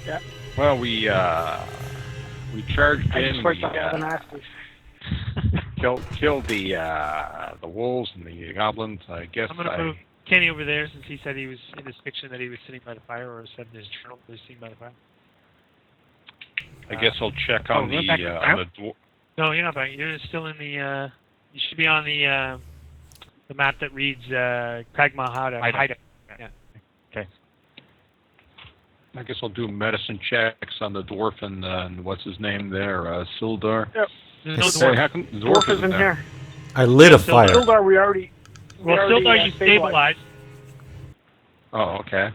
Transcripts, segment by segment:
Yeah. Well, we charged I in. just worked We on all the nasties. killed the wolves and the goblins. I guess I'm gonna move Kenny over there since he said he was in his fiction that he was sitting by the fire, or said in his journal that he was sitting by the fire. I guess I'll check on the dwarf. No, you're not back. You're still in the. You should be on the map that reads Kragma Hideout. Yeah. Okay. I guess I'll do medicine checks on the dwarf and what's his name there, Sildar. Yep. There's no Sorry, dwarf. how come the Dwarf is in there? here. I lit a fire. Sildar, we already. Well, Sildar, you stabilized. Oh, okay.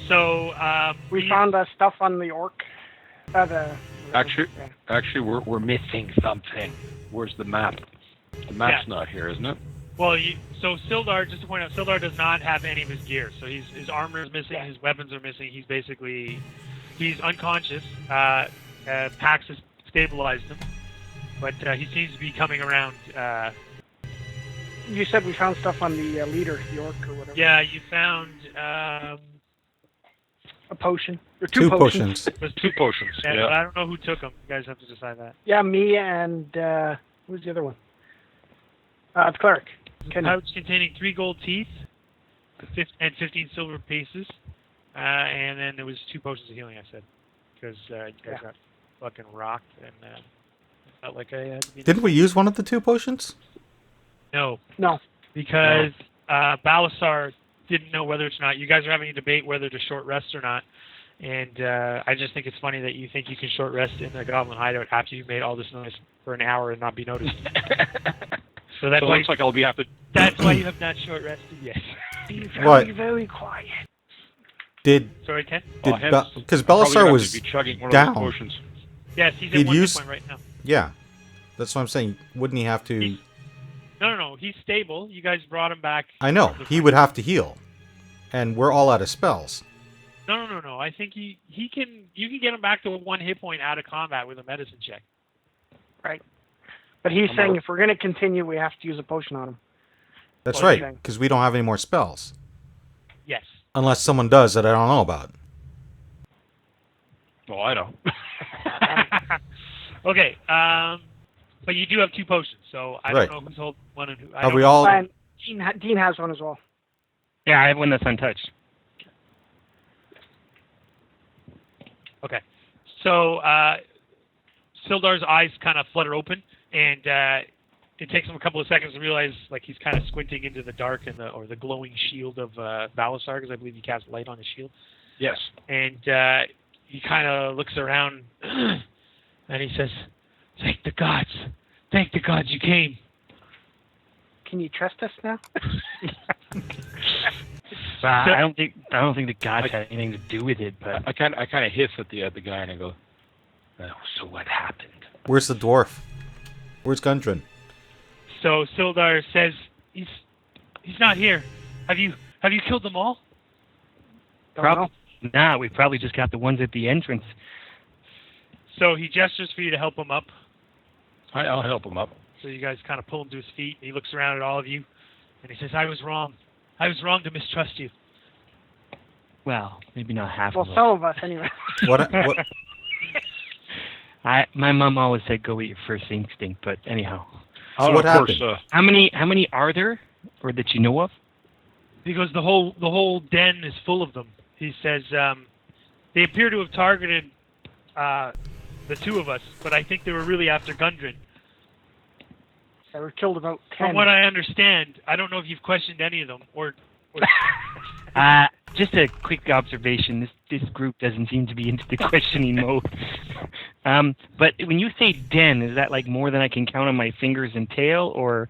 So We found stuff on the orc. Actually, we're missing something. Where's the map? The map's not here, isn't it? Well, so Sildar, just to point out, Sildar does not have any of his gear. So his armor is missing, his weapons are missing. He's unconscious. Pax has stabilized him, but he seems to be coming around. You said we found stuff on the leader, the orc or whatever. Yeah, you found a potion. Or two potions. There's two potions. Yeah, Yeah. but I don't know who took them. You guys have to decide that. Yeah, me and who was the other one? The cleric. A pouch containing 3 gold teeth and 15 silver pieces, and then there was 2 potions of healing. I said because you guys got fucking rocked and felt like I had to be. Didn't we use one of the 2 potions? No, because Balasar didn't know whether it's not. You guys are having a debate whether to short rest or not, and I just think it's funny that you think you can short rest in the goblin hideout after you've made all this noise for an hour and not be noticed. So that's why it looks like I'll be have to. That's why you have not short rested yet. Be What? very quiet. Sorry, Ken? Because Belisar was down. Potions. Yes, he's He'd at 1 use- hit point right now. Yeah, that's what I'm saying. Wouldn't he have to? No. He's stable. You guys brought him back. I know he would have to heal, and we're all out of spells. No. I think he can. You can get him back to a 1 hit point out of combat with a medicine check. Right. But he's saying if we're going to continue, we have to use a potion on him. That's What do you right, think? because we don't have any more spells. Yes. Unless someone does that I don't know about. Well, I don't. Okay. But you do have 2 potions, so I don't know who's holding one and who. Have we all? And Dean has one as well. Yeah, I have one that's untouched. Okay. So Sildar's eyes kind of flutter open, and it takes him a couple of seconds to realize, like, he's kind of squinting into the dark and the glowing shield of Balasar, because I believe he cast light on his shield. Yes. And he kind of looks around, and he says, "Thank the gods! Thank the gods you came." Can you trust us now? I don't think the gods had anything to do with it, but I kind of hiss at the guy and I go, "Oh, so what happened?" Where's the dwarf? Where's Gundren? So Sildar says, "He's not here. Have you killed them all?" Nah, we probably just got the ones at the entrance. So he gestures for you to help him up. I'll help him up. So you guys kind of pull him to his feet. He looks around at all of you, and he says, "I was wrong. I was wrong to mistrust you." Well, maybe not half Well, of us. some of us anyway. What? My mom always said go with your first instinct, but anyhow. So what happened? How many are there, or that you know of? He goes, the whole den is full of them. He says, they appear to have targeted the 2 of us, but I think they were really after Gundren. They were killed about 10. From what I understand, I don't know if you've questioned any of them, or Just a quick observation. This group doesn't seem to be into the questioning mode. But when you say den, is that like more than I can count on my fingers and tail, or?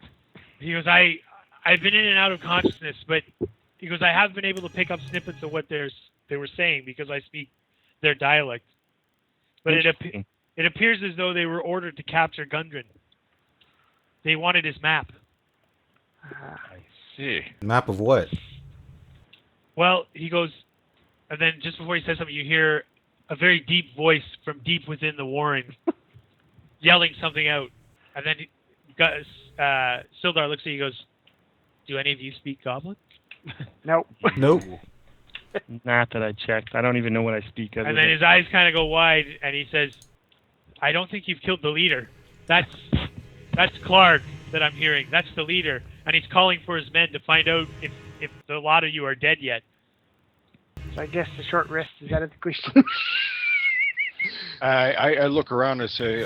He goes, I've been in and out of consciousness, but he goes, I have been able to pick up snippets of what they were saying because I speak their dialect. But it appears as though they were ordered to capture Gundren. They wanted his map. I see. Map of what? Well, he goes, and then just before he says something, you hear a very deep voice from deep within the warren yelling something out. And then Sildar looks at you and goes, "Do any of you speak Goblin?" Nope. Nope. Not that I checked. I don't even know what I speak of. And then his eyes kind of go wide, and he says, "I don't think you've killed the leader. That's Clark that I'm hearing. That's the leader." And he's calling for his men to find out if the lot of you are dead yet. So I guess the short rest is out of the question. I look around and say,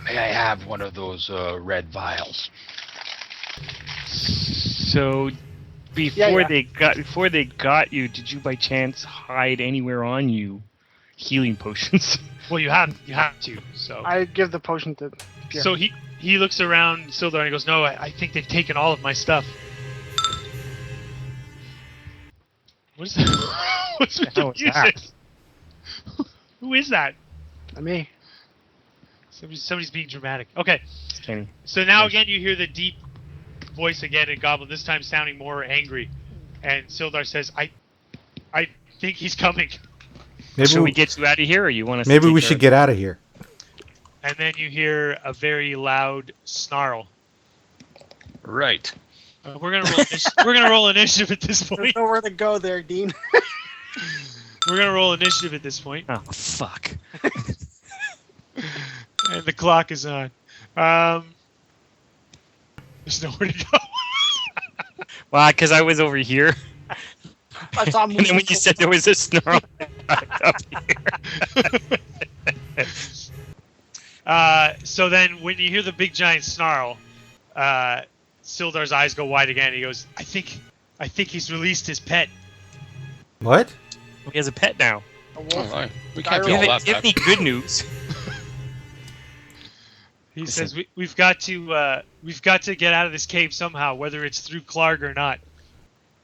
may I have one of those red vials? So before Yeah. they got you, did you by chance hide anywhere on you healing potions? Well, you have to. So I give the potion to Pierre. so he looks around Sildar and he goes, "No, I think they've taken all of my stuff." What is that? What's with the hell is music? that? Who is that? Me. Somebody's being dramatic. Okay, Kenny. so now again you hear the deep voice again in Goblin, this time sounding more angry. And Sildar says, I think he's coming. Maybe Should we we, get you out of here, or you want us? maybe to we take should get out of here. And then you hear a very loud snarl. Right. We're gonna roll initiative at this There's point. nowhere to go there, Dean. We're gonna roll initiative at this point, Oh fuck! and the clock is on. There's nowhere to go. Well, because I was over here, I saw and then when you said there was a snarl, back up here. So then when you hear the big giant snarl, Sildar's eyes go wide again. He goes, I think he's released his pet. What? He has a pet now. a wolf. Oh, we can't Do be you all have, that do you have bad. any good news? He says we've got to get out of this cave somehow, whether it's through Clark or not.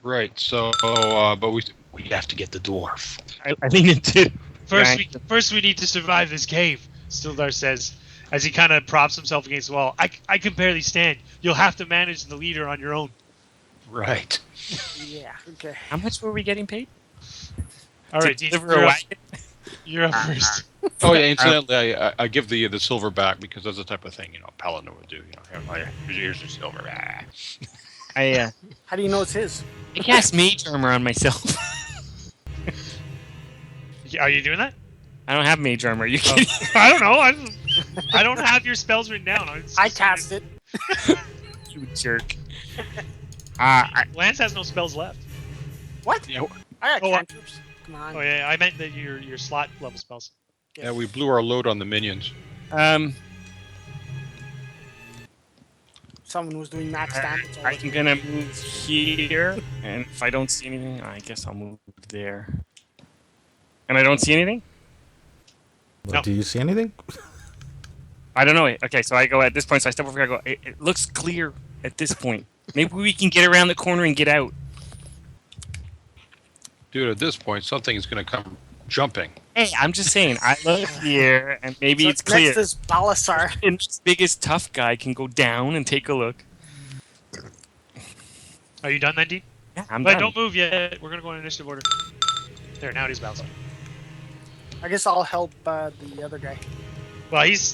Right. So, but we have to get the dwarf. I think it did. First we need to survive this cave. Sildar says, as he kind of props himself against the wall. I can barely stand. You'll have to manage the leader on your own. Right. Yeah. Okay. How much were we getting paid? All right, Dean, Deliver a wagon? you're up first. Oh yeah. Incidentally, I give the silver back because that's the type of thing Paladin would do. Here's your silver. I How do you know it's his? cast mage armor on myself. Are you doing that? I don't have mage armor. Are you kidding? I don't know. I don't have your spells written down. I cast it. You jerk. Lance has no spells left. What? Yeah. I got Oh, cantrips. Come on. Oh yeah, I meant that your slot level spells. Yeah, we blew our load on the minions. Someone was doing max damage. I'm gonna move here, and if I don't see anything, I guess I'll move there. And I don't see anything? Well, No. do you see anything? I don't know. Okay, so I go at this point, so I step over here, I go, it looks clear at this point. Maybe we can get around the corner and get out. Dude, at this point, something is going to come jumping. Hey, I'm just saying, I look here, and maybe So it's clear. Next is Balasar. And this biggest tough guy can go down and take a look. Are you done then, Dean? Yeah, I'm But done. don't move yet. We're gonna go in initiative order. There, now it is Balthazar. I guess I'll help the other guy. Well, he's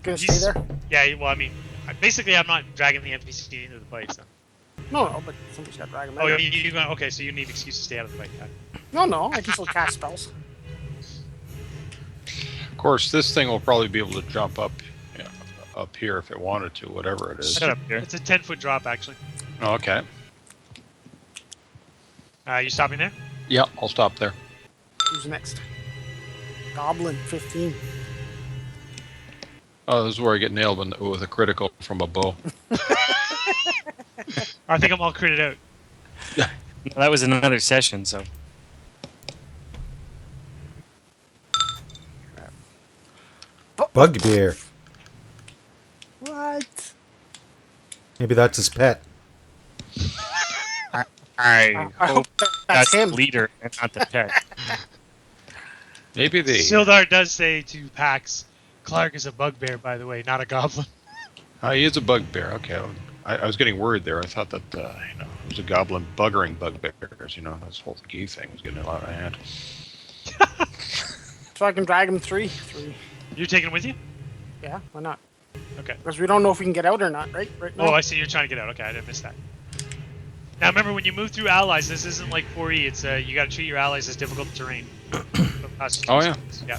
Gonna He's- stay there? yeah. Well, I mean, basically, I'm not dragging the NPC into the fight. So. No, but somebody's got to drag him Oh, out. you okay? So you need excuse to stay out of the fight. No, I can still cast spells. Of course, this thing will probably be able to jump up here if it wanted to, whatever it is. Shut up here. It's a 10-foot drop, actually. Oh, okay. You stopping there? Yeah, I'll stop there. Who's next? Goblin, 15. Oh, this is where I get nailed with a critical from a bow. I think I'm all critted out. No, that was another session, so. Bugbear. What? Maybe that's his pet. I I hope hope that's the him. leader and not the pet. Maybe Sildar does say to Pax, Clark is a bugbear, by the way, not a goblin. he is a bugbear. Okay, I was getting worried there. I thought that it was a goblin buggering bugbears. This whole gay thing was getting a lot of hand. So I can drag him 3. You're taking him with you? Yeah, why not? Okay. Because we don't know if we can get out or not, right? Right now. Oh, I see. You're trying to get out. Okay, I didn't miss that. Now remember, when you move through allies, this isn't like 4E. It's you got to treat your allies as difficult terrain. Oh, yeah. Yeah.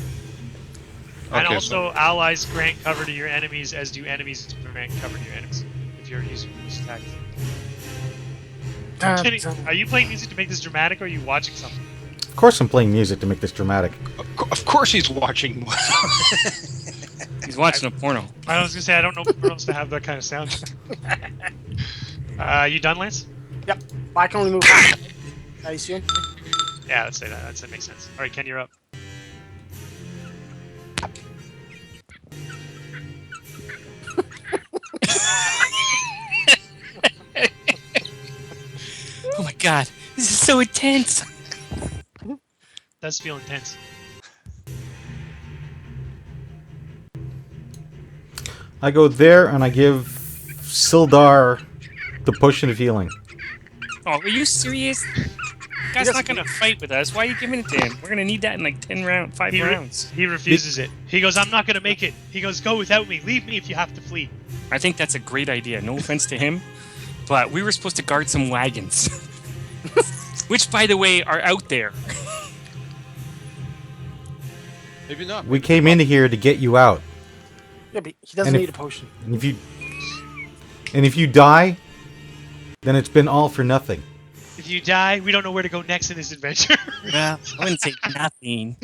And Okay, also, allies grant cover to your enemies, as do enemies grant cover to your enemies. If you're using boost attacks. Kenny, are you playing music to make this dramatic, or are you watching something? Of course I'm playing music to make this dramatic. Of course he's watching. He's watching a porno. I was gonna say I don't know where else to have that kind of sound. You done, Lance? Yep. I can only move half. I assume. Yeah, let's say that. That makes sense. All right, Ken, you're up. Oh my god, this is so intense. Does feel intense. I go there and I give Sildar the potion of healing. Oh, are you serious? Guy's not gonna fight with us. Why are you giving it to him? We're gonna need that in like 5 rounds. He refuses it. He goes, I'm not gonna make it. He goes, go without me. Leave me if you have to flee. I think that's a great idea. No offense to him, but we were supposed to guard some wagons, which, by the way, are out there. Maybe not. We came into here to get you out. Yeah, but he doesn't And need a potion. And if you die, then it's been all for nothing. If you die, we don't know where to go next in this adventure. Well, I wouldn't say nothing.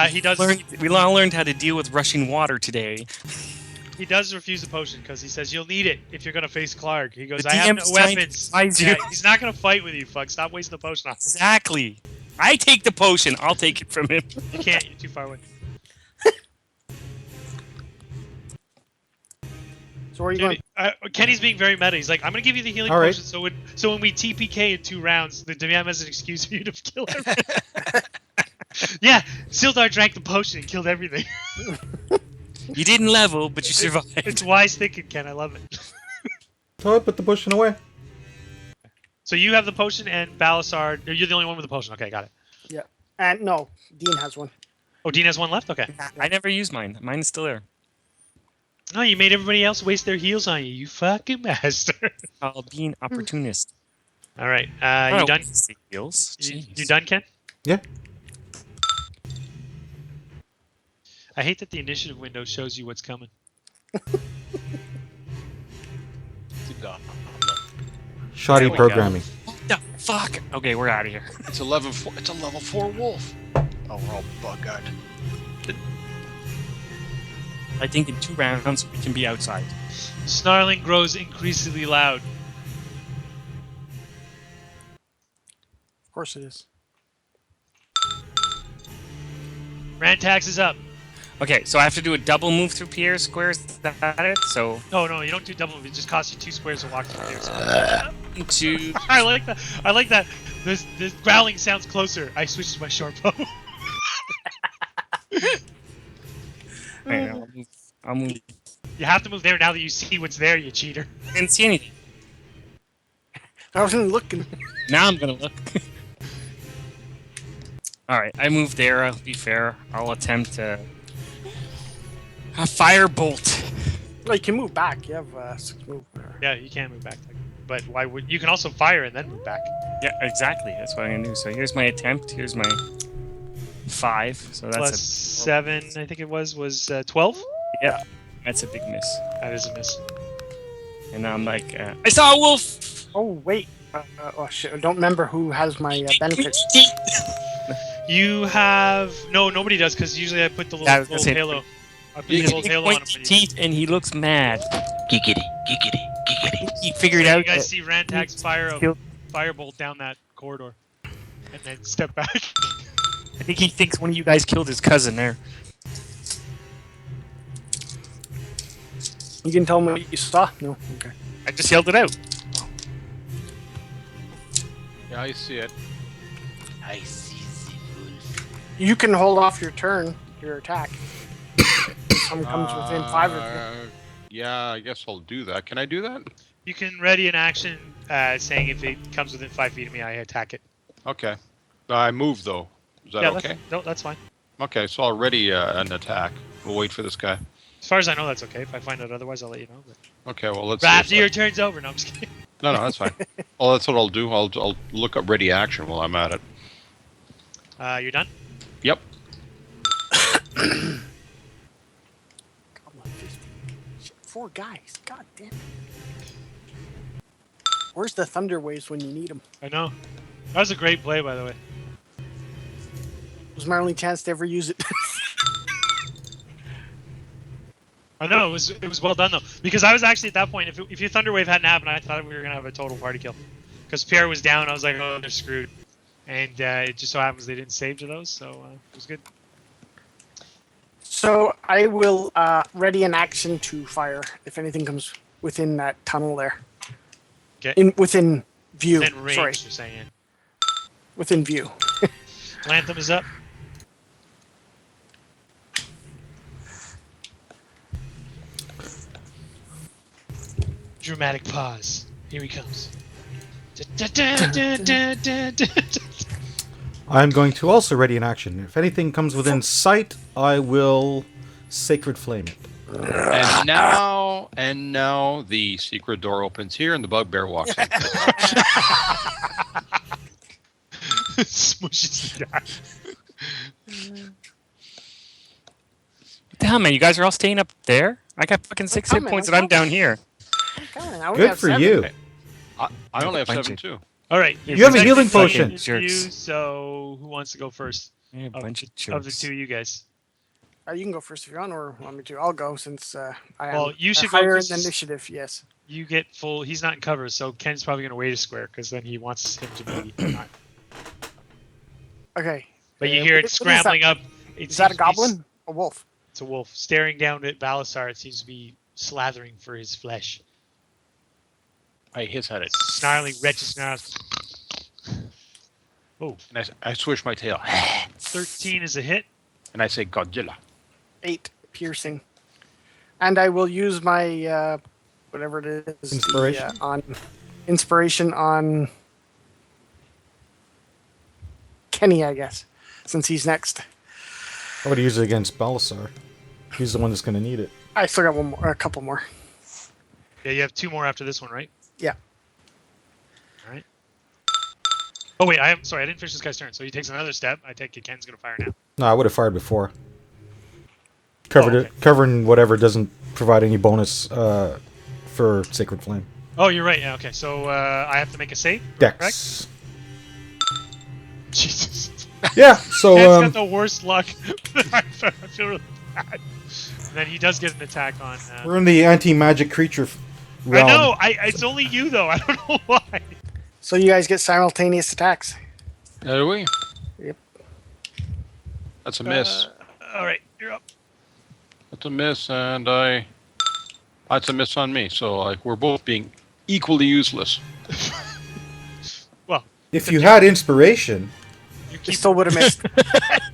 He does. We all learned how to deal with rushing water today. He does refuse the potion because he says you'll need it if you're gonna face Clark. He goes, The I have no DM's trying to weapons. advise Yeah, you. he's not gonna fight with you, fuck. Stop wasting the potion on him. Exactly. I take the potion. I'll take it from him. You can't. You're too far away. So where are you going? Kenny's being very meta. He's like, I'm gonna give you the healing All right. potion, so when we TPK in 2 rounds, the DM has an excuse for you to kill everything. Yeah, Sildar drank the potion and killed everything. You didn't level, but you survived. It's wise thinking, Ken. I love it. So I put the potion away. So you have the potion, and Balasar, you're the only one with the potion. Okay, got it. Yeah. And no, Dean has one. Oh, Dean has one left? Okay. I never used mine. Mine is still there. No, you made everybody else waste their heals on you. You fucking bastard. Called being opportunist. All right. I You don't done? waste the heals. You Jeez. done, Ken? Yeah. I hate that the initiative window shows you what's coming. Shoddy There we go. programming. What the fuck? Okay, we're out of here. It's a level 4 wolf. Oh, we're all bug-eyed. I think in 2 rounds we can be outside. Snarling grows increasingly loud. Of course it is. Rantax is up. Okay, so I have to do a double move through Pierre's squares. Is that it? So No, you don't do double move. It just costs you 2 squares to walk through there. two. I like that. I like that. This growling sounds closer. I switched to my short bow. Hang on, I'll move. You have to move there now that you see what's there, you cheater. I didn't see anything. I wasn't looking. Now I'm gonna look. All right, I moved there. I'll be fair. I'll attempt a firebolt. Well, you can move back. You have 6 move. Yeah, you can move back. But why would you can also fire and then move back? Yeah, exactly. That's what I'm gonna do. So here's my attempt. Here's my 5. So that's Plus 7, I think it was 12. yeah, that's a big miss. That is a miss. And I'm like, I saw a wolf. Oh wait. Oh shit! I don't remember who has my benefits. You have nobody does because usually I put the Yeah, I was little gonna say- halo. I put the little halo on him. Points teeth, and he looks mad. Giggity, giggity, giggity. He figured You out. guys that- see Rantax fire a Kill- firebolt down that corridor, and then step back. I think he thinks one of you guys killed his cousin there. You can tell me what you saw. No. Okay. I just yelled it out. Yeah, I see it. I see the wolf. You can hold off your turn, your attack. Someone comes within 5 of you. Yeah, I guess I'll do that. Can I do that? You can ready an action saying if it comes within 5 feet of me, I attack it. Okay. I move, though. Is that okay? That's fine. Okay, so I'll ready an attack. We'll wait for this guy. As far as I know, that's okay. If I find out otherwise, I'll let you know. But Okay, well, let's right after see. your turn's over. No, I'm just kidding. No, that's fine. Well, that's what I'll do. I'll look up ready action while I'm at it. You're done? Yep. Goblin 50. Shit, 4 guys. God damn it. Where's the thunder waves when you need them? I know. That was a great play, by the way. It was my only chance to ever use it. I know, it was well done, though. Because I was actually at that point, if your Thunder Wave hadn't happened, I thought we were going to have a total party kill. Because Pierre was down, I was like, oh, they're screwed. And it just so happens they didn't save to those, so it was good. So I will ready an action to fire if anything comes within that tunnel there. Okay. Within view. Then range, Sorry, you're saying. within view. Lantham is up. Dramatic pause. Here he comes. I'm going to also ready an action. If anything comes within sight, I will Sacred Flame it. And now the secret door opens here and the bugbear walks in. Smushes the guy. What the hell, man? You guys are all staying up there? I got fucking 6 hit coming, points I'm and I'm down here. I only Good have for 7. you. I only have Bunch 7 of- too. All right. You have a healing Second potion. is Jerks. You, so who wants to go first You're a bunch of of the jerks. two of you guys? You can go first if you want, or want me to. I'll go since I am Well, you should go higher in 'cause- the initiative. Yes. You get full. He's not in cover, so Ken's probably going to wait a square because then he wants him to be. Not. Okay. But you Uh, hear what it is that? scrambling up. It Is that a seems to be goblin? A wolf? It's a wolf staring down at Balasar. It seems to be slathering for his flesh. I hiss at it. Snarling, wretched snarls. Oh, And I swish my tail. 13 is a hit. And I say Godzilla. 8 piercing. And I will use my whatever it is. Inspiration? On inspiration on Kenny, I guess, since he's next. I would use it against Balasar. He's the one that's going to need it. I still got one more, a couple more. Yeah, you have 2 more after this one, right? Yeah. All right. Oh wait, I didn't finish this guy's turn. So he takes another step. I take it Ken's gonna fire now. No, I would have fired before. okay. Covering whatever doesn't provide any bonus for Sacred Flame. Oh, you're right. Yeah. Okay. So I have to make a save. Dex. Jesus. Yeah, so Ken's got the worst luck. I feel really bad. And then he does get an attack on. we're in the anti-magic creature realm. I know. It's only you though. I don't know why. So you guys get simultaneous attacks. Do we? Yep. That's a miss. All right, you're up. That's a miss, and that's a miss on me. So like we're both being equally useless. Well, If you had inspiration, you You keep. still would have missed.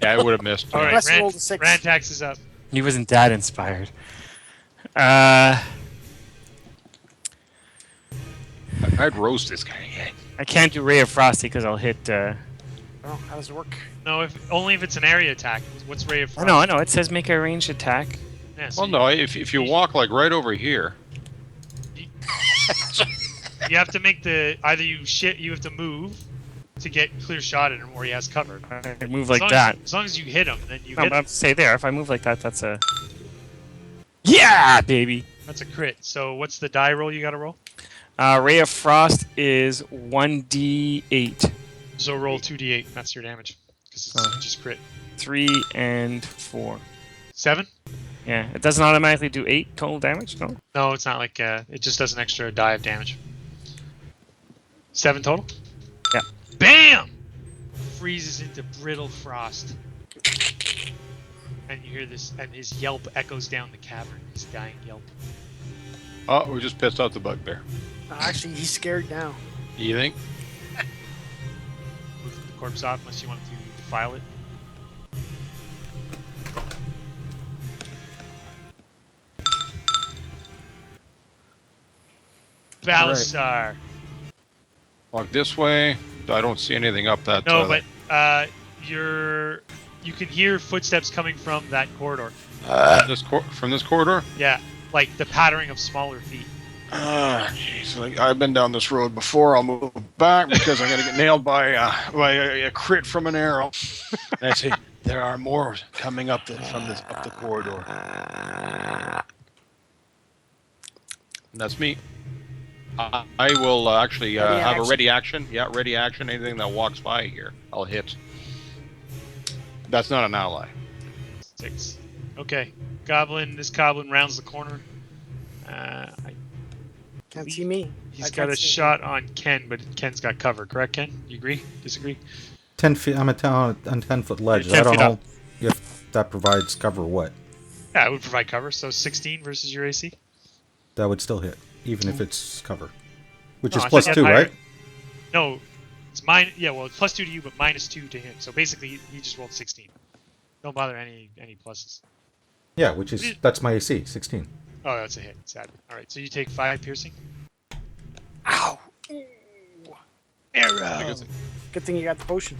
Yeah, I would have missed. All right, Unless you rolled a 6. Rantax is up. He wasn't that inspired. I'd roast this guy. Yeah. I can't do Ray of Frosty because I'll hit. Oh, how does it work? No, only if it's an area attack. What's Ray of I Frost? know. It says make a ranged attack. Yeah, so Well, no. If you walk like right over here, you have to make you have to move to get clear shot at him, or he has cover. I move like as long that. As long as you hit him, then you No, hit but I him. have to stay there. If I move like that, that's a. Yeah, baby. That's a crit. So what's the die roll you got to roll? Ray of Frost is 1d8. So roll 2d8. That's your damage. Because it's just crit. 3 and 4. 7? Yeah, it doesn't automatically do 8 total damage, no? No, it's not like it just does an extra die of damage. 7 total? Yeah. BAM! Freezes into brittle frost. And you hear this, and his yelp echoes down the cavern. His dying yelp. oh, we just pissed off the bugbear. Actually, he's scared now. You think? Move the corpse off unless you want to defile it. Balasar. Walk this way. I don't see anything up that. No, but you can hear footsteps coming from that corridor. from this corridor. Yeah, like the pattering of smaller feet. Jeez, like, I've been down this road before. I'll move back because I'm gonna get nailed by a crit from an arrow. And I say there are more coming up up the corridor. And that's me. I will actually Ready have a action. ready action. Yeah, ready action. Anything that walks by here, I'll hit. That's not an ally. 6. Okay. This goblin rounds the corner. Can't see me. He's I got can't a see shot on Ken, but Ken's got cover. Correct, Ken? You agree? Disagree? 10 feet. I'm on 10-foot ledge. You're 10 I don't feet know up. if that provides cover or what. Yeah, it would provide cover. So 16 versus your AC. That would still hit, even if it's cover. Which No, is I plus thought 2, higher. right? No, it's mine. Yeah, well, it's plus 2 to you, but minus 2 to him. So basically, he just rolled 16. Don't bother any pluses. Yeah, which is that's my AC, 16. Oh, that's a hit. Sad. All right, so you take 5 piercing. Ow! Arrow. Good thing you got the potion.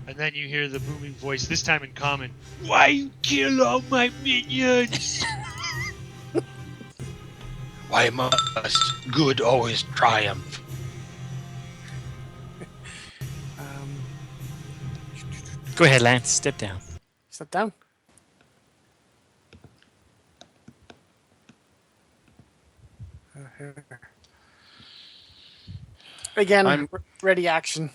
And then you hear the booming voice, this time in common. Why you kill all my minions? Why must good always triumph? Go ahead, Lance. Step down. Step down. Again, I'm- ready action.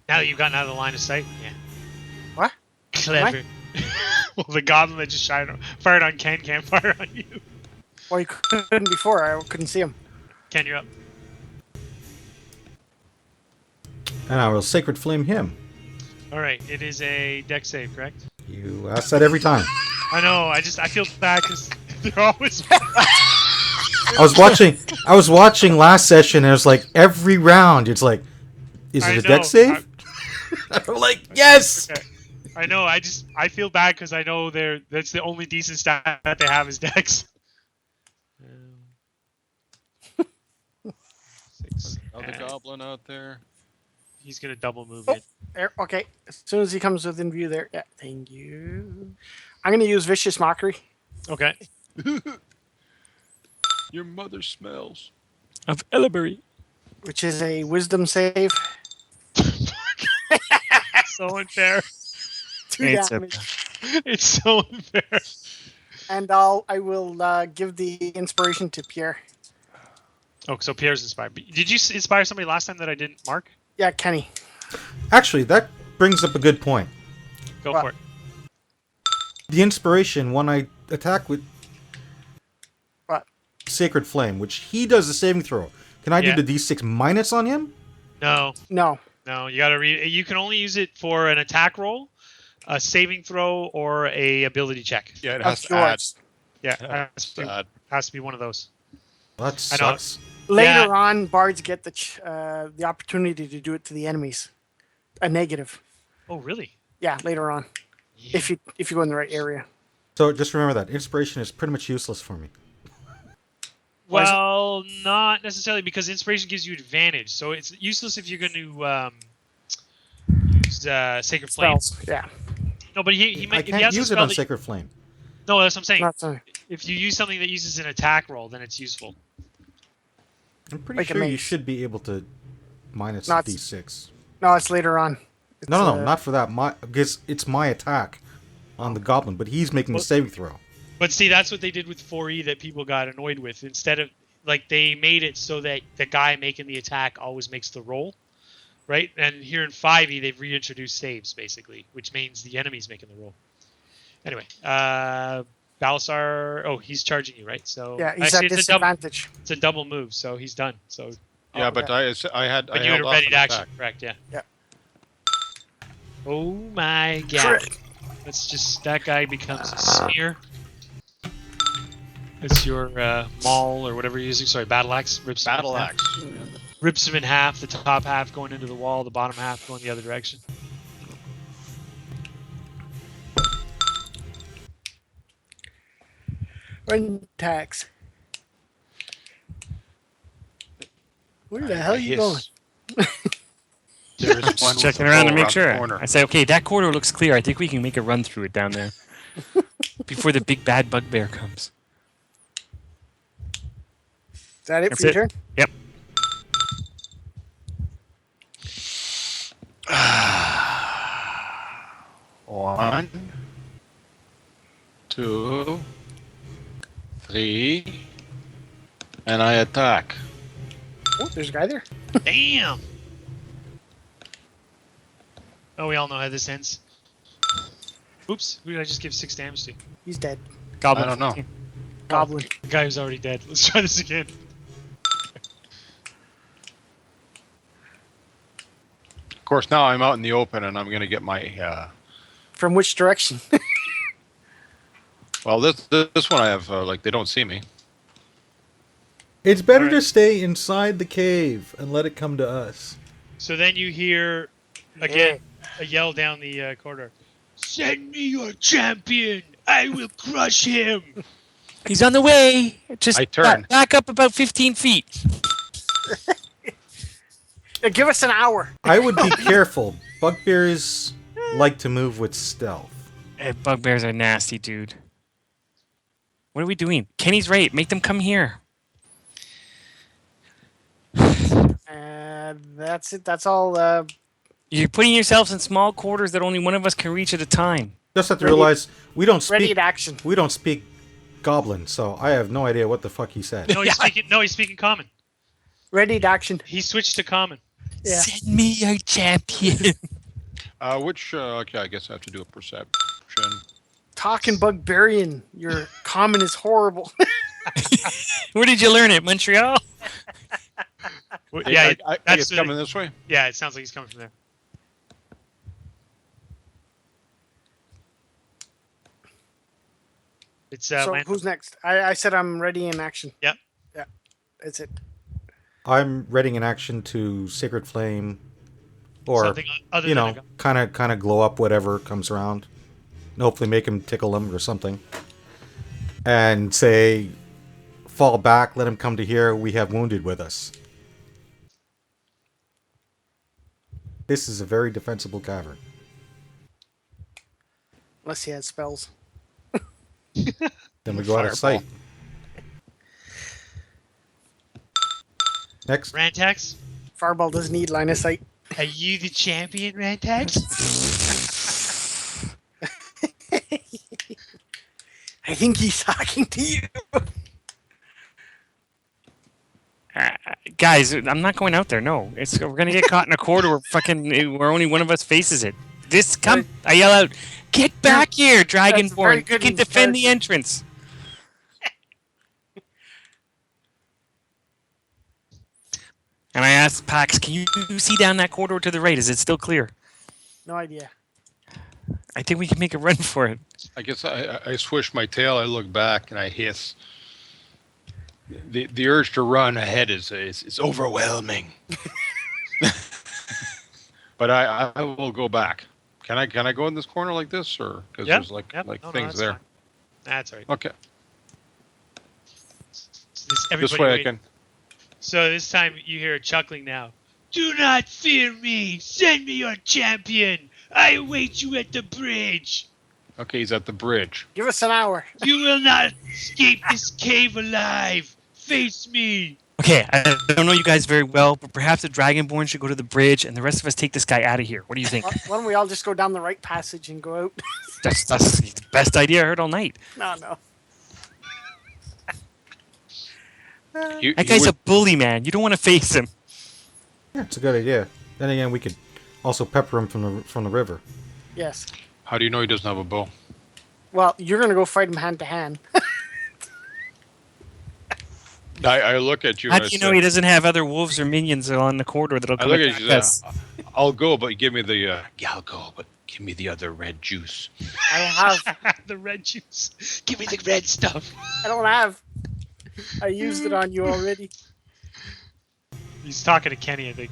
Now that you've gotten out of the line of sight? Yeah. What? Clever. Well, the goblin that just fired on Ken can't fire on you. Well, you couldn't before. I couldn't see him. Ken, you're up. And I will Sacred Flame him. All right, it is a deck save, correct? You ask that every time. I know. I feel bad because they're always. I was watching last session, and it was like every round, it's like, is I it a know, deck save? I'm like, yes. Okay. I know. I feel bad because I know that's the only decent stat that they have is decks. 6. Another goblin out there. He's gonna double move Oh. in. There, okay, as soon as he comes within view there. Yeah, thank you. I'm going to use Vicious Mockery, Okay. Your mother smells. Of Ellebury. which is a Wisdom save. So unfair. 2 It's damage. It's so unfair. And I will give the inspiration to Pierre. Oh, so Pierre's inspired. Did you inspire somebody last time that I didn't mark? Yeah, Kenny. Actually, that brings up a good point. Go What? for it. The inspiration, when I attack with What? Sacred Flame, which he does a saving throw, can I Yeah. do the D6 minus on him? No, No. you gotta read. You can only use it for an attack roll, a saving throw, or a ability check. Yeah, it has That's to add. yours. Yeah, Has to add. has to be one of those. That I know. sucks. Later on, bards get the opportunity to do it to the enemies. A negative. Oh, really? Yeah, later on, if you go in the right area. So just remember that. Inspiration is pretty much useless for me. Why is it- Well, not necessarily because inspiration gives you advantage. So it's useless if you're going to use Sacred Flame. Spells. Yeah. No, but he I might. If he can't has a use it spell on that- Sacred Flame. No, that's what I'm saying. Not so. If you use something that uses an attack roll, then it's useful. I'm pretty Like a sure you mace. should be able to minus Not- D6. No, it's later on. It's, No, not for that. Because it's my attack on the goblin, but he's making the Well- saving throw. But see, that's what they did with 4E that people got annoyed with. Instead of they made it so that the guy making the attack always makes the roll, right? And here in 5E, they've reintroduced saves basically, which means the enemy's making the roll. Anyway, Balasar. Oh, he's charging you, right? So yeah, he's actually, at disadvantage. it's a double move, so he's done. So Yeah, Oh, but yeah. I had. but I you had held a off ready an to action, attack. correct? Yeah. Yeah. Oh my god! Crit. That's just that guy becomes a smear. It's your maul or whatever you're using. Sorry, battle axe. Rips him in Battle half. axe. Rips him in half. The top half going into the wall. The bottom half going the other direction. Run tax. Where the hell are you going? There is one Just with checking a around to bow make the sure. corner. I say, okay, that corridor looks clear. I think we can make a run through it down there. before the big bad bugbear comes. Is that it That's for your it. turn? Yep. One, 2, 3, and I attack. Oh, there's a guy there. Damn. Oh, we all know how this ends. Oops, who did I just give 6 damage to? He's dead. Goblin. I don't know. 14. Goblin. The guy who's already dead. Let's try this again. Of course, now I'm out in the open, and I'm going to get my. From which direction? Well, this one I have like they don't see me. It's better Alright. to stay inside the cave and let it come to us. So then you hear, again, a yell down the corridor. Send me your champion! I will crush him! He's on the way. Just I turn. back up about 15 feet. Give us an hour. I would be careful. Bugbears like to move with stealth. Bugbears are nasty, dude. What are we doing? Kenny's right. Make them come here. That's it. That's all. You're putting yourselves in small quarters that only one of us can reach at a time. Just have to Ready- realize we don't ready speak. to action. We don't speak Goblin, so I have no idea what the fuck he said. No, he's speaking common. Ready to action. He switched to common. Yeah. Send me your champion. Which okay, I guess I have to do a perception. Talking Bugbarian. Your common is horrible. Where did you learn it? Montreal? Yeah, I that's it's coming this way. yeah, it sounds like he's coming from there. It's So land- who's next? I said I'm ready in action. Yep. Yeah. That's it. I'm readying an action to Sacred Flame, or something other you than know, kind of glow up whatever comes around, and hopefully make him tickle him or something, and say, fall back, let him come to here. We have wounded with us. This is a very defensible cavern. Unless he has spells. Then we go out of sight. Next, Rantax? Fireball doesn't need line of sight. Are you the champion, Rantax? I think he's talking to you. Guys, I'm not going out there. No, we're gonna get caught in a corridor where only one of us faces it. I yell out, "Get back here, very Dragonborn! You good can in defend the character. entrance." And I asked Pax, "Can you see down that corridor to the right? Is it still clear?" No idea. I think we can make a run for it. I guess I swish my tail. I look back and I hiss. The urge to run ahead is overwhelming. But I will go back. Can I go in this corner like this, or because there's like No, things that's there? fine. That's all right. Okay, This this way I can. So this time you hear a chuckling now. Do not fear me. Send me your champion. I await you at the bridge. Okay, he's at the bridge. Give us an hour. You will not escape this cave alive. Face me. Okay, I don't know you guys very well, but perhaps the Dragonborn should go to the bridge, and the rest of us take this guy out of here. What do you think? Why don't we all just go down the right passage and go out? That's the best idea I heard all night. No. That guy's a bully, man. You don't want to face him. yeah, it's a good idea. Then again, we could also pepper him from the river. Yes. How do you know he doesn't have a bow? Well, you're gonna go fight him hand to hand. I look at you. How and do I you say- know he doesn't have other wolves or minions along the corridor that'll I come look at attack you. us? I'll go, but give me the. Yeah, I'll go, but give me the other red juice. I don't have. The red juice. Give me the red stuff. I don't have. I used it on you already. He's talking to Kenny, I think.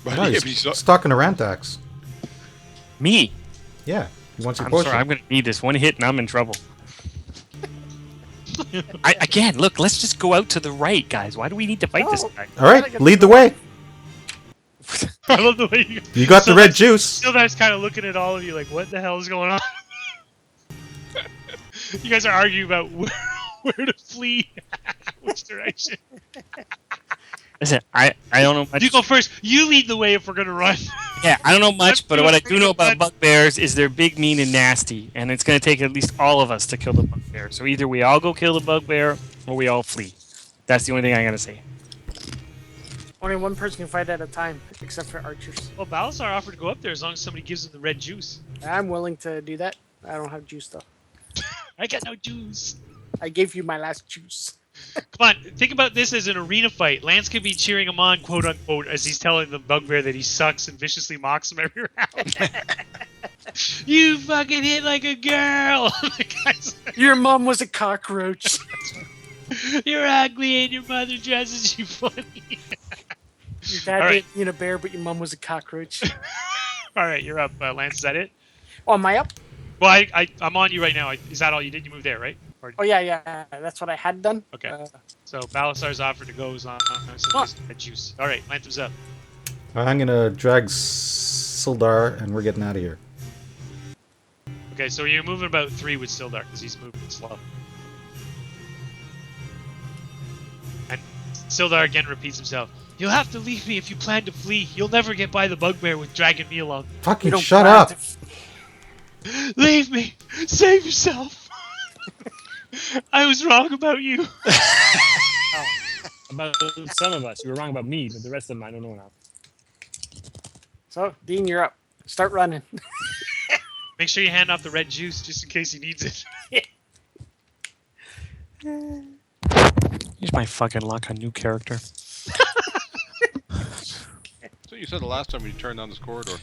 But No, if he's he's- stuck in a Rantax. Me? Yeah, he wants your I'm potion. sorry, I'm going to need this. One hit and I'm in trouble. Again, look, let's just go out to the right, guys. Why do we need to fight this No. guy? All right, lead the way. I love the way You got the red juice. Sildar kind of looking at all of you like, what the hell is going on? You guys are arguing about where to flee, which direction. Listen, I don't know much. You go first. You lead the way if we're gonna run. Yeah, I don't know much, but I'm what I doing do know about fun. bugbears is they're big, mean, and nasty, and it's going to take at least all of us to kill the bugbear. So either we all go kill the bugbear, or we all flee. That's the only thing I'm going to say. Only one person can fight at a time, except for archers. Well, Balasar offered to go up there as long as somebody gives him the red juice. I'm willing to do that. I don't have juice though. I got no juice. I gave you my last juice. Come on, think about this as an arena fight. Lance could be cheering him on, quote unquote, as he's telling the bugbear that he sucks and viciously mocks him every round. You fucking hit like a girl. The guy's like, Your mom was a cockroach. you're ugly and your mother dresses you funny. Your dad All right. didn't eat a bear, but your mom was a cockroach. All right, you're up, Lance. Is that it? Oh, am I up? Well, I'm on you right now. Is that all you did? You moved there, right? Or, Oh yeah. That's what I had done. okay. So Balasar's offer to go is on some juice. All right, Lance is up. I'm gonna drag Sildar, and we're getting out of here. Okay, so you're moving about 3 with Sildar because he's moving slow. And Sildar again repeats himself. You'll have to leave me if you plan to flee. You'll never get by the bugbear with dragging me along. Fucking don't shut plan up! to- Leave me. Save yourself. I was wrong about you. About some of us. You were wrong about me, but the rest of them I don't know now. So, Dean, you're up. Start running. Make sure you hand off the red juice just in case he needs it. Here's my fucking luck on new character. That's what you said the last time we turned down this corridor.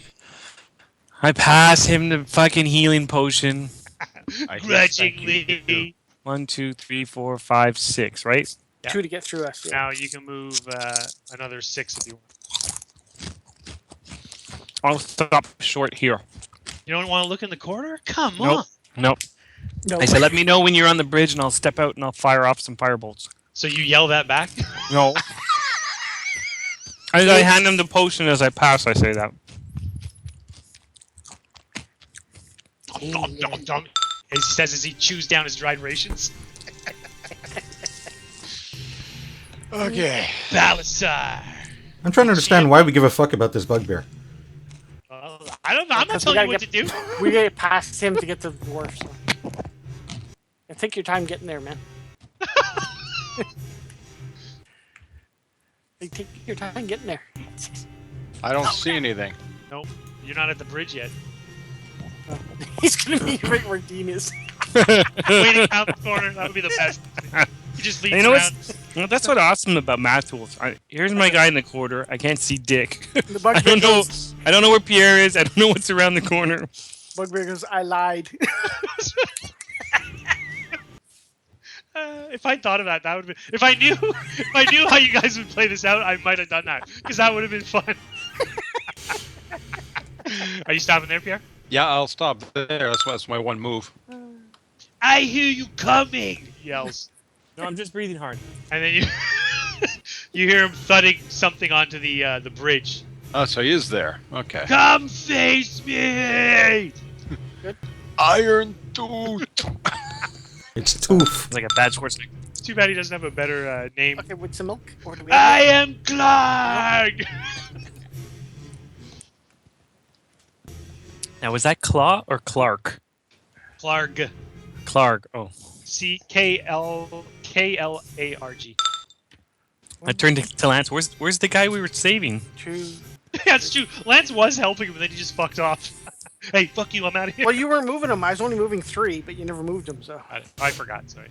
I pass him the fucking healing potion. Grudgingly. 1, 2, 3, 4, 5, 6, right? Yeah. 2 to get through us. Yeah. Now you can move another 6 if you want. I'll stop short here. You don't want to look in the corner? Come on. Nope. Nope. No. I said, let me know when you're on the bridge, and I'll step out and I'll fire off some firebolts. So you yell that back? No. I hand him the potion as I pass. I say that. Dong, dong, dong. As he says as he chews down his dried rations. Okay. Balasar. I'm trying to understand why we give a fuck about this bugbear. I don't know. I'm not Because we telling you gotta what to do. We get past him to get to the dwarf. So. Yeah, take your time getting there, man. Hey, take your time getting there. I don't see anything. Nope. You're not at the bridge yet. He's gonna be right where Dean is. Waiting out the corner. That would be the best. He just leads You know around. Well, that's what's awesome about math tools. Here's my guy in the corner. I can't see Dick. The I bugbear don't know. goes, I don't know where Pierre is. I don't know what's around the corner. bugbear goes, I lied. If I thought of that, that would be. If I knew how you guys would play this out, I might have done that because that would have been fun. Are you stopping there, Pierre? Yeah, I'll stop there. That's my one move. I hear you coming! He yells, No, I'm just breathing hard. and then you you hear him thudding something onto the bridge. Oh, so he is there. Okay. Come face me! Iron Tooth. It's Tooth. It's like a bad sports. It's too bad he doesn't have a better name. Okay, with some milk? Or do we I have am Clark! Now, was that Claw or Clark? Clark. Clark. Oh. C-K-L-A-R-G. I turned to Lance. Where's the guy we were saving? two? Yeah, it's true. Lance was helping him, but then he just fucked off. Hey, fuck you, I'm out of here. Well, you weren't moving him. I was only moving 3, but you never moved him, so. I forgot, sorry.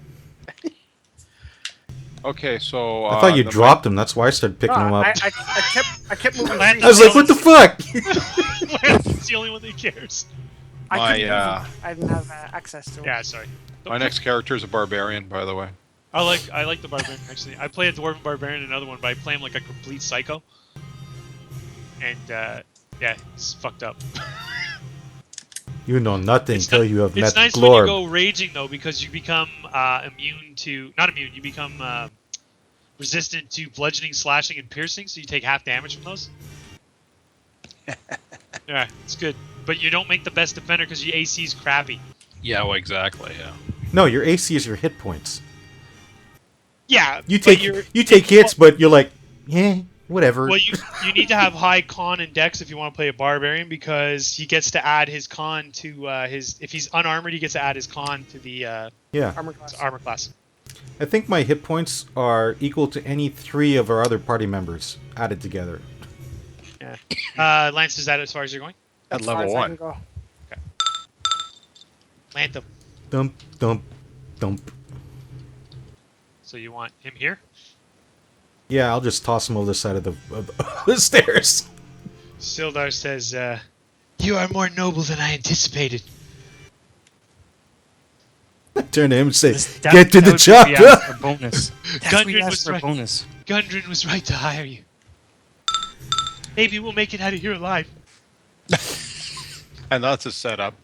Okay, so I thought you the- dropped him. That's why I started picking him No, up. I kept moving 3. Lance I was like, what the fuck? Lance is the only one that cares. I couldn't my, move him. I didn't have access to him. Yeah, sorry. My next character is a barbarian, by the way. I like the barbarian actually. I play a dwarven barbarian in another one, but I play him like a complete psycho. And yeah, it's fucked up. You know nothing It's until not- you have met It's nice Glorb. when you go raging though, because you become immune to not immune. You become resistant to bludgeoning, slashing, and piercing, so you take half damage from those. Yeah, it's good. But you don't make the best defender because your AC is crappy. Yeah, well, exactly. Yeah. No, your AC is your hit points. Yeah, You but take hits, but you're like, yeah, whatever. Well, you need to have high con and dex if you want to play a barbarian because he gets to add his con to his. If he's unarmored, he gets to add his con to the Yeah. armor class. I think my hit points are equal to any 3 of our other party members added together. Yeah. Lance, is that as far as you're going? At As far level as I 1. can go. Lanthem. Dump, dump, dump. So you want him here? Yeah, I'll just toss him over the side of the stairs. Sildar says, "You are more noble than I anticipated." Turn to him and say, That- get to that the would be chopper! asked for bonus. That's what we Gundren asked was for right. bonus. Gundren was right to hire you. Maybe we'll make it out of here alive. And that's a setup.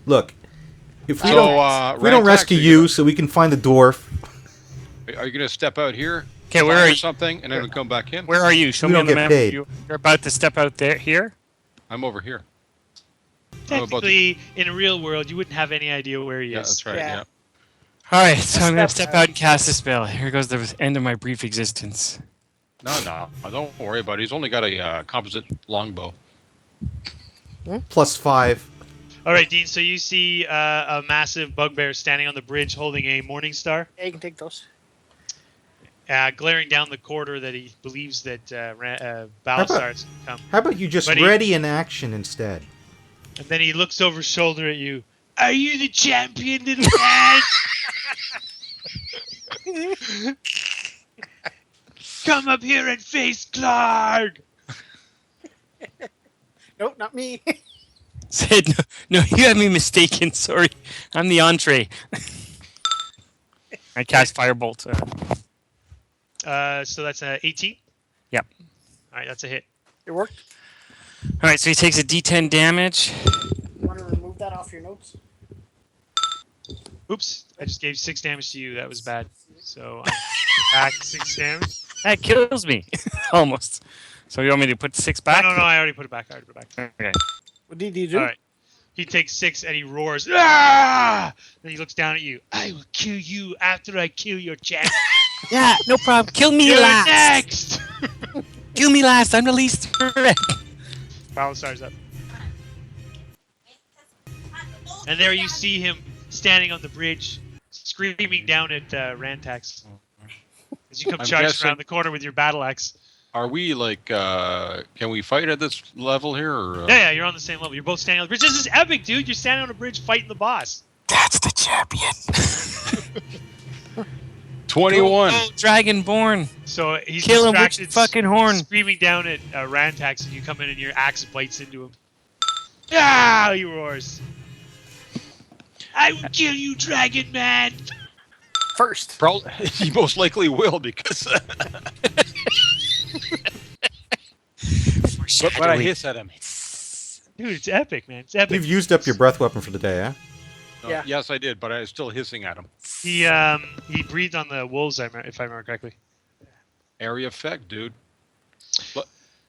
Look, if we So, don't Rantax, rescue you so we can find the dwarf, Are you going to step out here? Okay, where fire are you? something, and then we come back in? Where are you? Show We me don't on the get map. paid. You're about to step out there. Here. I'm over here. Technically, in a real world, you wouldn't have any idea where he Yeah, is. that's right. Yeah. Yeah. All right, so I'm gonna Step step out and cast a spell. Here goes the end of my brief existence. No. Don't worry about it. He's only got a composite longbow. +5. All right, Dean. So you see a massive bugbear standing on the bridge, holding a morning star, Yeah, you can take those. glaring down the corridor that he believes that Balasar's come. How about you just But he- ready in action instead? And then he looks over his shoulder at you. Are you the champion, little man? Come up here and face Clark. Nope, not me. Said no, you have me mistaken. Sorry, I'm the entree. I cast firebolt. So that's a 18. Yep. All right, that's a hit. It worked. All right, so he takes a D10 damage. You want to remove that off your notes? Oops, I just gave 6 damage to you. That was bad. So I'm back 6 damage. That kills me, almost. So you want me to put 6 back? No, I already put it back. Okay. What did you do? All right. He takes 6 and he roars. Ah! Then he looks down at you. I will kill you after I kill your champion. Yeah, no problem. Kill me You're last. next. Kill me last. I'm the least threat. Balasar's up. And there you see him standing on the bridge, screaming down at Rantax. As you come I'm charging guessing- around the corner with your battle axe. Are we like? Can we fight at this level here? Or, Yeah, you're on the same level. You're both standing on the bridge. This is epic, dude. You're standing on a bridge fighting the boss. That's the champion. 21. Oh, Dragonborn. So he's Kill him with distracted, your fucking horn. screaming down at Rantax, and you come in and your axe bites into him. Ah! He roars. I will kill you, Dragon Man. First. Probably, he most likely will because. but I hiss at him. Dude, it's epic, man. It's epic. You've used up your breath weapon for the day, eh? No, Yeah. Yes, I did, but I was still hissing at him. He breathed on the wolves, if I remember correctly. Area effect, dude.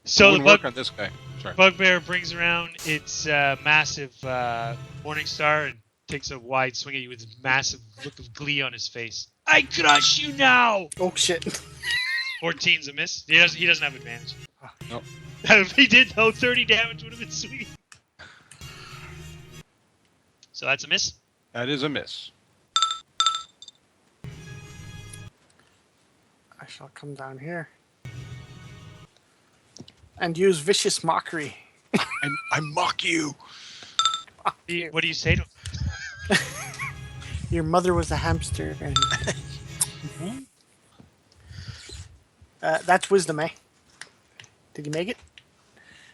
So the Wouldn't work on this guy. Sorry. bugbear brings around its massive morning star and takes a wide swing at you with a massive look of glee on his face. I crush you now. Oh shit. 14's a miss. He doesn't have advantage. Nope. If he did though, 30 damage would have been sweet. So that's a miss. That is a miss. I shall come down here. And use vicious mockery. I mock you. What do you say to him? Your mother was a hamster. And... that's wisdom, eh? Did he make it?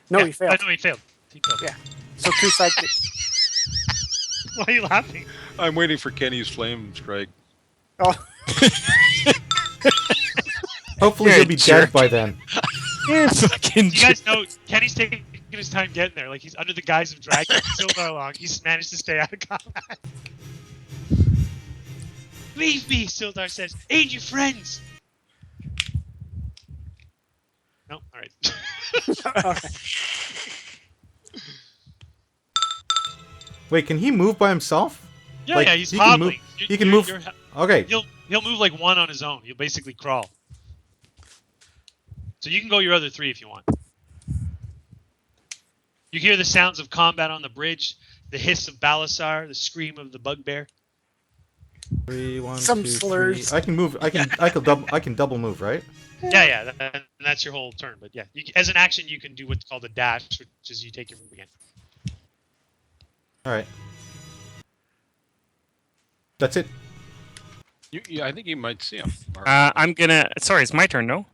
No, he failed. No, he failed. He failed. Yeah. So 2 psychic. Why are you laughing? I'm waiting for Kenny's flame strike. Oh, Hopefully You're he'll a be jerk. dead by then. Yeah, fucking You guys know Kenny's taking his time getting there. Like he's under the guise of dragging Sildar along. He's managed to stay out of combat. Leave me, Sildar says. Aid your friends. No, all right. okay. Wait, can he move by himself? Yeah, Like, yeah, he's he can hobbling. move- he can move- Okay. He'll move like one on his own. He'll basically crawl. So you can go your other 3 if you want. You hear the sounds of combat on the bridge, the hiss of Balasar, the scream of the bugbear. 3, 1, Some 2, 3. slurs. I can move. I can double move, right? Yeah, that's your whole turn. But yeah, as an action, you can do what's called a dash, which is you take your move again. All right. That's it. I think you might see him. I'm gonna. Sorry, it's my turn, no?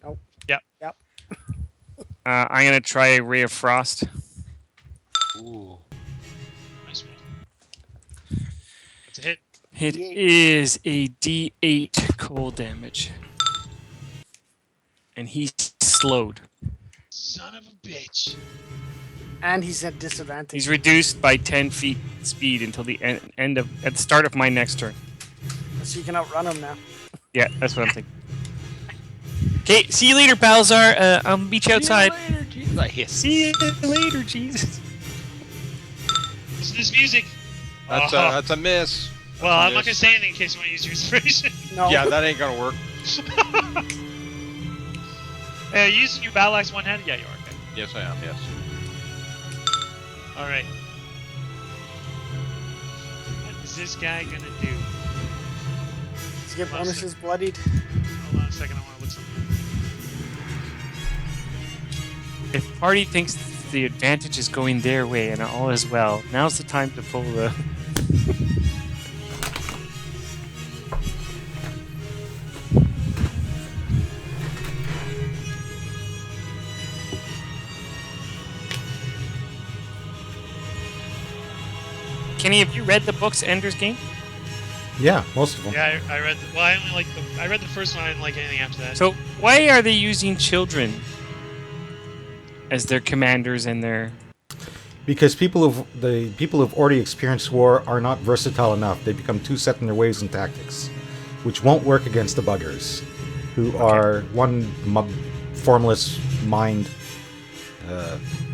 Nope. Yep. Yep. I'm gonna try Ray of Frost. Ooh. Nice roll. That's a hit. It D8. is a D8 cold damage, and he's slowed. Son of a bitch. And he's at disadvantage. He's reduced by 10 feet speed until the end of at the start of my next turn. So you can outrun him now. Yeah, that's what I'm thinking. Okay, see you later, Balzar. I'll meet you outside. See you later, Jesus. Listen to this music. That's a miss. Well, I'm not gonna say anything in case you want to use your inspiration. No. Yeah, that ain't gonna work. Hey, are you using your battle axe one-handed? Yeah, you are. Okay. Yes, I am. Yes. All right. What is this guy gonna do? Let's get bonuses bloodied. Hold on a second. I want to look something. If party thinks the advantage is going their way and all is well, now's the time to pull the. Kenny, have you read the books Ender's Game? Yeah, most of them. Yeah, I read. Well, I only like the. I read the first one. I didn't like anything after that. So why are they using children as their commanders and their? Because people who've already experienced war are not versatile enough. They become too set in their ways and tactics, which won't work against the buggers, who are one formless mind.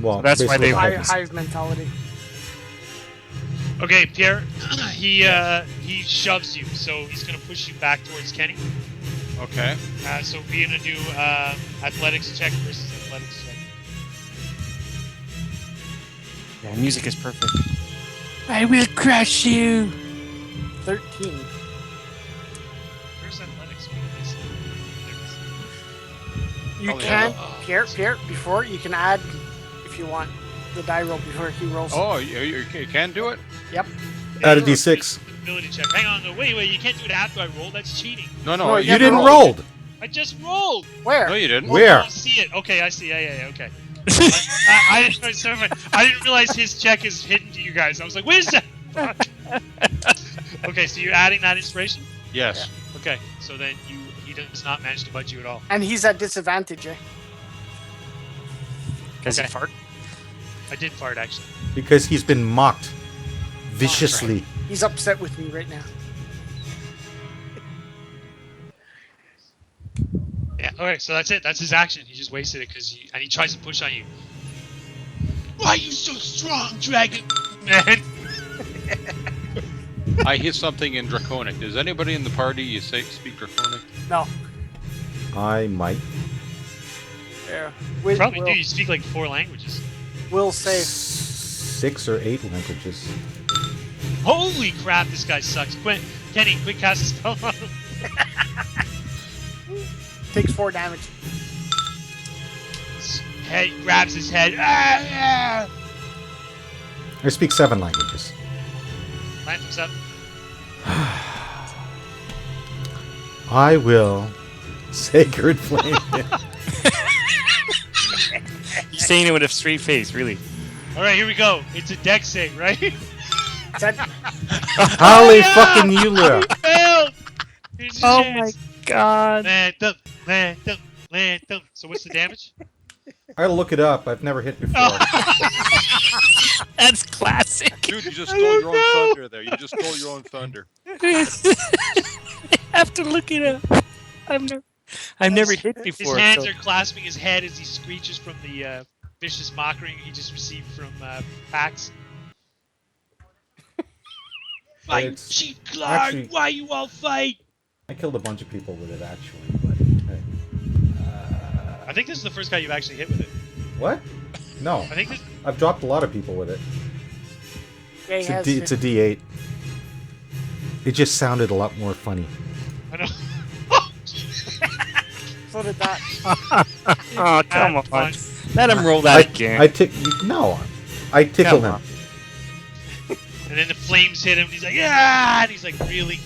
Well, So that's why basically they- buggers. Hive mentality. Okay, Pierre. He shoves you, so he's gonna push you back towards Kenny. Okay. So we're gonna do athletics check versus athletics check. Yeah, music is perfect. I will crush you. 13. Where's athletics? You Oh, yeah. can, Pierre, before, you can add, if you want, the die roll before he rolls. Oh, you can do it? Yep. Add a d6. Ability check. Hang on, no, wait, you can't do it after I roll. That's cheating. No, No, You didn't roll. I just rolled. Where? No, you didn't. Where? I don't see it. Okay, I see. Yeah, okay. I didn't realize his check is hidden to you guys. I was like, where's that? Okay, so you're adding that inspiration? Yes. Okay, so then he does not manage to budge you at all. And he's at disadvantage, eh? Does he Okay. fart? I did fart, actually. Because he's been mocked viciously. He's upset with me right now. Yeah, okay, so that's it. That's his action. He just wasted it and he tries to push on you. Why are you so strong, dragon? Man. I hear something in Draconic. Does anybody in the party speak Draconic? No. I might. Yeah. Probably do. You speak like 4 languages. Will say 6 or 8 languages. Holy crap, this guy sucks. Kenny, quick cast a spell on him. takes 4 damage. Head grabs his head. Ah! I speak 7 languages. Lands up. I will sacred flame. He's saying it with a straight face, really. All right, here we go. It's a deck save, right? Holly fucking Yulia. Failed. Here's your Oh chance. my god. Land them. So what's the damage? I gotta look it up. I've never hit before. That's classic. Dude, you just stole your own thunder there. You just stole your own thunder. I have to look it up. I've never hit His before. hands so- are clasping his head as he screeches from the vicious mockery he just received from Pax. Fight, it's Chief Clark! actually- Why you all fight? I killed a bunch of people with it actually, but hey. I think this is the first guy you've actually hit with it. What? No, I think this. I've dropped a lot of people with it. Jay It's a, has D, it's a D8. It just sounded a lot more funny. I know. so did that. Oh, come on. Fine. Let him roll that again. I tickle Come him. on. And then the flames hit him. And he's like, yeah! And he's like, really?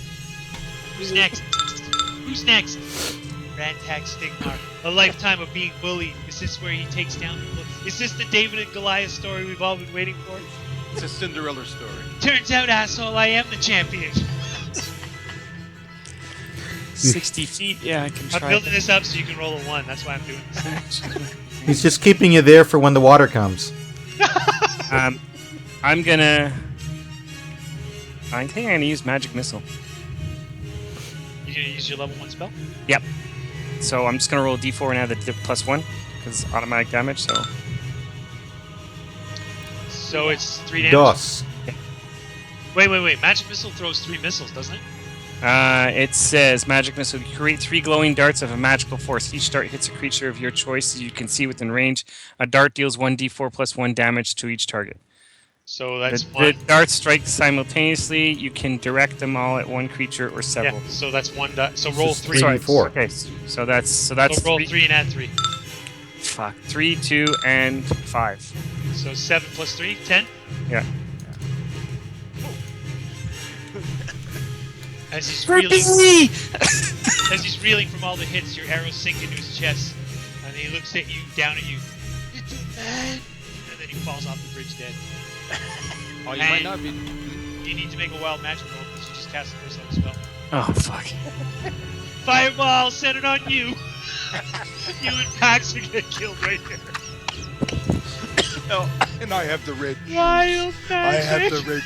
Who's next? Who's next? Rantag Stigmar. A lifetime of being bullied. Is this where he takes down people? Is this the David and Goliath story we've all been waiting for? It's a Cinderella story. Turns out, asshole, I am the champion. 60 feet? Yeah, I can I'm try. building this up so you can roll a 1. That's why I'm doing this. He's just keeping you there for when the water comes. I'm gonna. I think I'm gonna use Magic Missile. You gonna use your level 1 spell? Yep. So I'm just gonna roll a d4 and add the +1 because it's automatic damage. So it's 3 damage. Dos. Wait. Magic Missile throws 3 missiles, doesn't it? It says Magic Missile. Create 3 glowing darts of a magical force. Each dart hits a creature of your choice that you can see within range. A dart deals 1d4 + 1 damage to each target. So that's The 1. darts strike simultaneously. You can direct them all at one creature or several. Yeah, so that's 1 dot. So It's roll just 3. Sorry. 4. Okay, so that's So roll 3. 3 and add 3. Fuck. 3, 2, and 5. So 7 plus 3, 10. Yeah. As he's reeling, as he's reeling from all the hits, your arrows sink into his chest, and he looks at you, down at you. Little man, and then he falls off the bridge dead. Oh, you And might not be. You need to make a wild magic roll because you just cast the first level spell. Oh fuck. Fireball, set it on you. You and Pax are gonna killed right there. No, and I have the red. Wild I magic. have the red.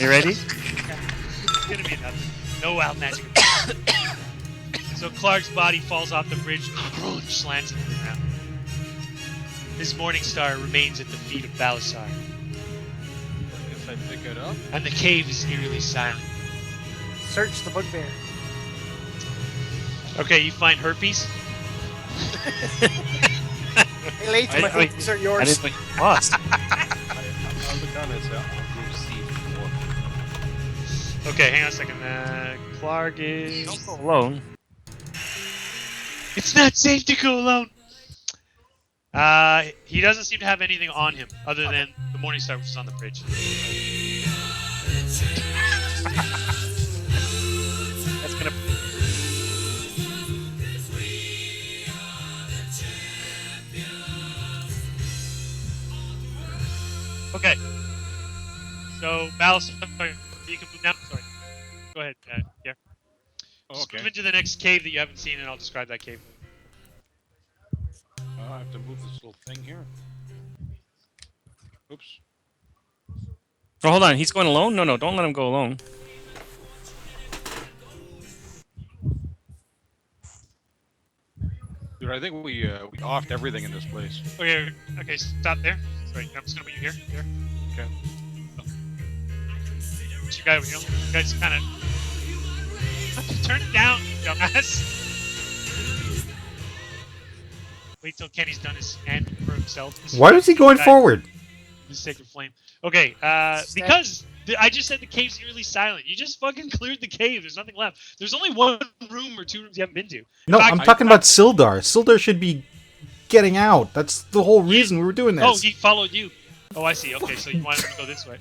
You ready? It's gonna be nothing. No wild magic. So Clark's body falls off the bridge, slants into the ground. His morning star remains at the feet of Balasar, If I pick it up. and the cave is eerily silent. Search the bugbear. Okay, you find herpes. Hey, late, my herpes are I yours. didn't think you lost. I'll look down and say, I'll go C4. Okay, hang on a second. Clark is. Don't go alone. It's not safe to go alone. He doesn't seem to have anything on him other than the morning star, which is on the bridge. That's gonna. Okay. So, Balasar, you can move now. Sorry. Go ahead, yeah. Just move into the next cave that you haven't seen, and I'll describe that cave. I have to move this little thing here. Oops. Oh, hold on. He's going alone? No, don't let him go alone. Dude, I think we offed everything in this place. Okay, stop there. Sorry, I'm just gonna put you here. Here. Okay. You guys kind of turn it down, you dumbass. Wait till Kenny's done his stand for himself. Why is he going forward? The sacred flame. Okay, because I just said the cave's eerily silent. You just fucking cleared the cave. There's nothing left. There's only 1 room or 2 rooms you haven't been to. No, In fact, I'm talking about Sildar. Sildar should be getting out. That's the whole reason we were doing this. Oh, he followed you. Oh, I see. Okay, so you wanted him to go this way.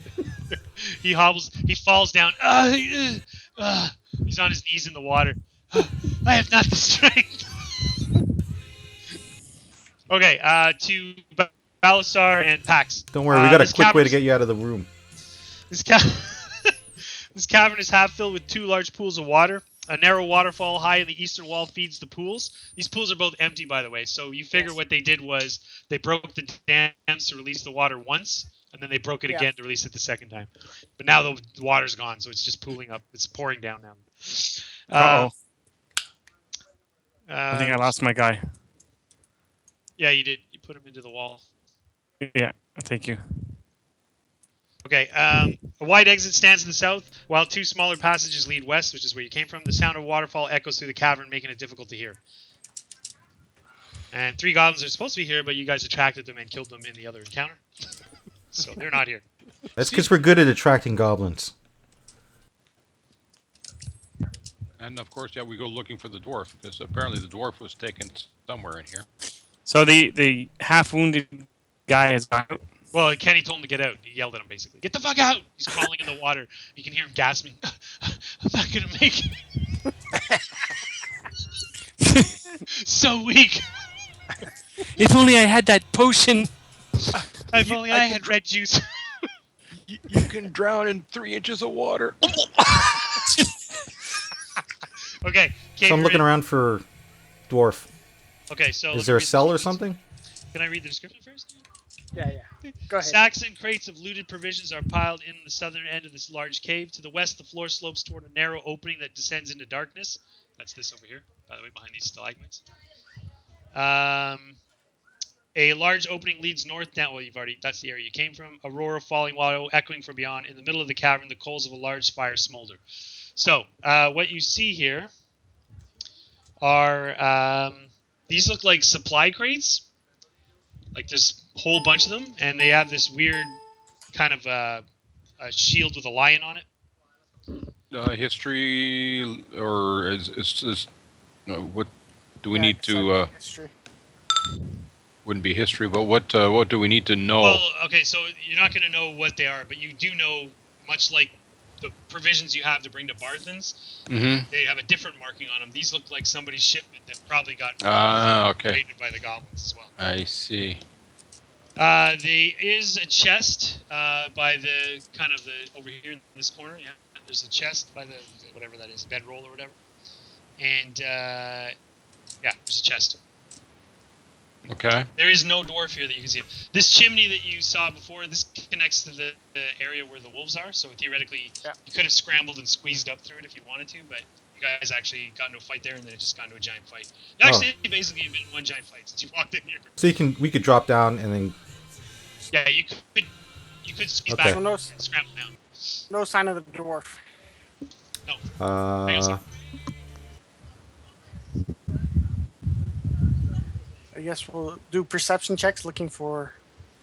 He hobbles. He falls down. He's on his knees in the water. I have not the strength. Okay, to Balasar and Pax. Don't worry, we got a this quick way to cavern's- get you out of the room. This cavern is half filled with 2 large pools of water. A narrow waterfall high in the eastern wall feeds the pools. These pools are both empty, by the way. So you figure what they did was they broke the dams to release the water once, and then they broke it again to release it the second time. But now the water's gone, so it's just pooling up. It's pouring down now. Uh-oh. I think I lost my guy. Yeah, you did. You put him into the wall. Yeah, thank you. Okay. A wide exit stands in the south, while two smaller passages lead west, which is where you came from. The sound of a waterfall echoes through the cavern, making it difficult to hear. And 3 goblins are supposed to be here, but you guys attracted them and killed them in the other encounter. So they're not here. That's because we're good at attracting goblins. And of course, yeah, we go looking for the dwarf because apparently the dwarf was taken somewhere in here. So the half wounded guy is out. Well, Kenny told him to get out. He yelled at him basically. Get the fuck out! He's crawling in the water. You can hear him gasping. I'm not gonna make it. So weak. If only I had that potion. If only I had red juice. You can drown in 3 inches of water. Okay. So I'm looking around for dwarf. Okay, so Is there a cell or something? Can I read the description first? Yeah. Go ahead. Sacks and crates of looted provisions are piled in the southern end of this large cave. To the west, the floor slopes toward a narrow opening that descends into darkness. That's this over here, by the way, behind these stalagmites. A large opening leads north down. Well, that's the area you came from. A roar of falling water echoing from beyond. In the middle of the cavern, the coals of a large fire smolder. So, what you see here are these look like supply crates. Like there's a whole bunch of them, and they have this weird kind of a shield with a lion on it. History, or is what do we need to? History. Wouldn't be history, but what do we need to know? Well, okay, so you're not going to know what they are, but you do know, much like the provisions you have to bring to Barthen's, they have a different marking on them. These look like somebody's shipment that probably got okay. raided by the goblins as well. I see. There is a chest by the kind of the over here in this corner. Yeah, there's a chest by the whatever that is, bedroll or whatever. And yeah, there's a chest. Okay. There is no dwarf here that you can see. This chimney that you saw before, this connects to the area where the wolves are. So theoretically, you could have scrambled and squeezed up through it if you wanted to, but you guys actually got into a fight there, and then it just got into a giant fight. Actually, basically, you've been in one giant fight since you walked in here. So we could drop down and then. Yeah, you could squeeze back So and scramble down. no sign of the dwarf. No. Hang on a second. I guess we'll do perception checks looking for.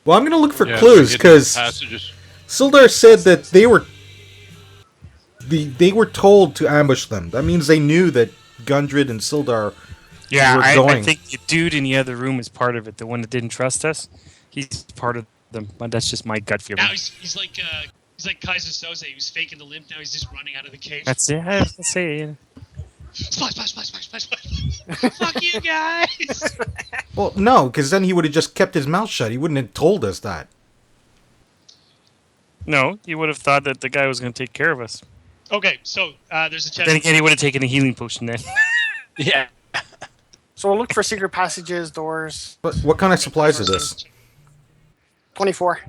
Well, I'm gonna look for Yeah, clues we get because passages. Sildar said that they were told to ambush them. That means they knew that Gundred and Sildar Yeah, were I going. think the dude in the other room is part of it. The one that didn't trust us, he's part of them. But that's just my gut feeling. Now he's like Kaiser Soze. He was faking the limp. Now he's just running out of the cave. That's it. I was gonna say. Yeah. Splash, splash, splash, splash, splash, splash. Fuck you guys. Well, no, because then he would have just kept his mouth shut. He wouldn't have told us that. No, you would have thought that the guy was going to take care of us. Okay, so there's a chest. Then again, he would have taken a healing potion then. Yeah. So we'll look for secret passages, doors. But what kind of supplies are this? 24.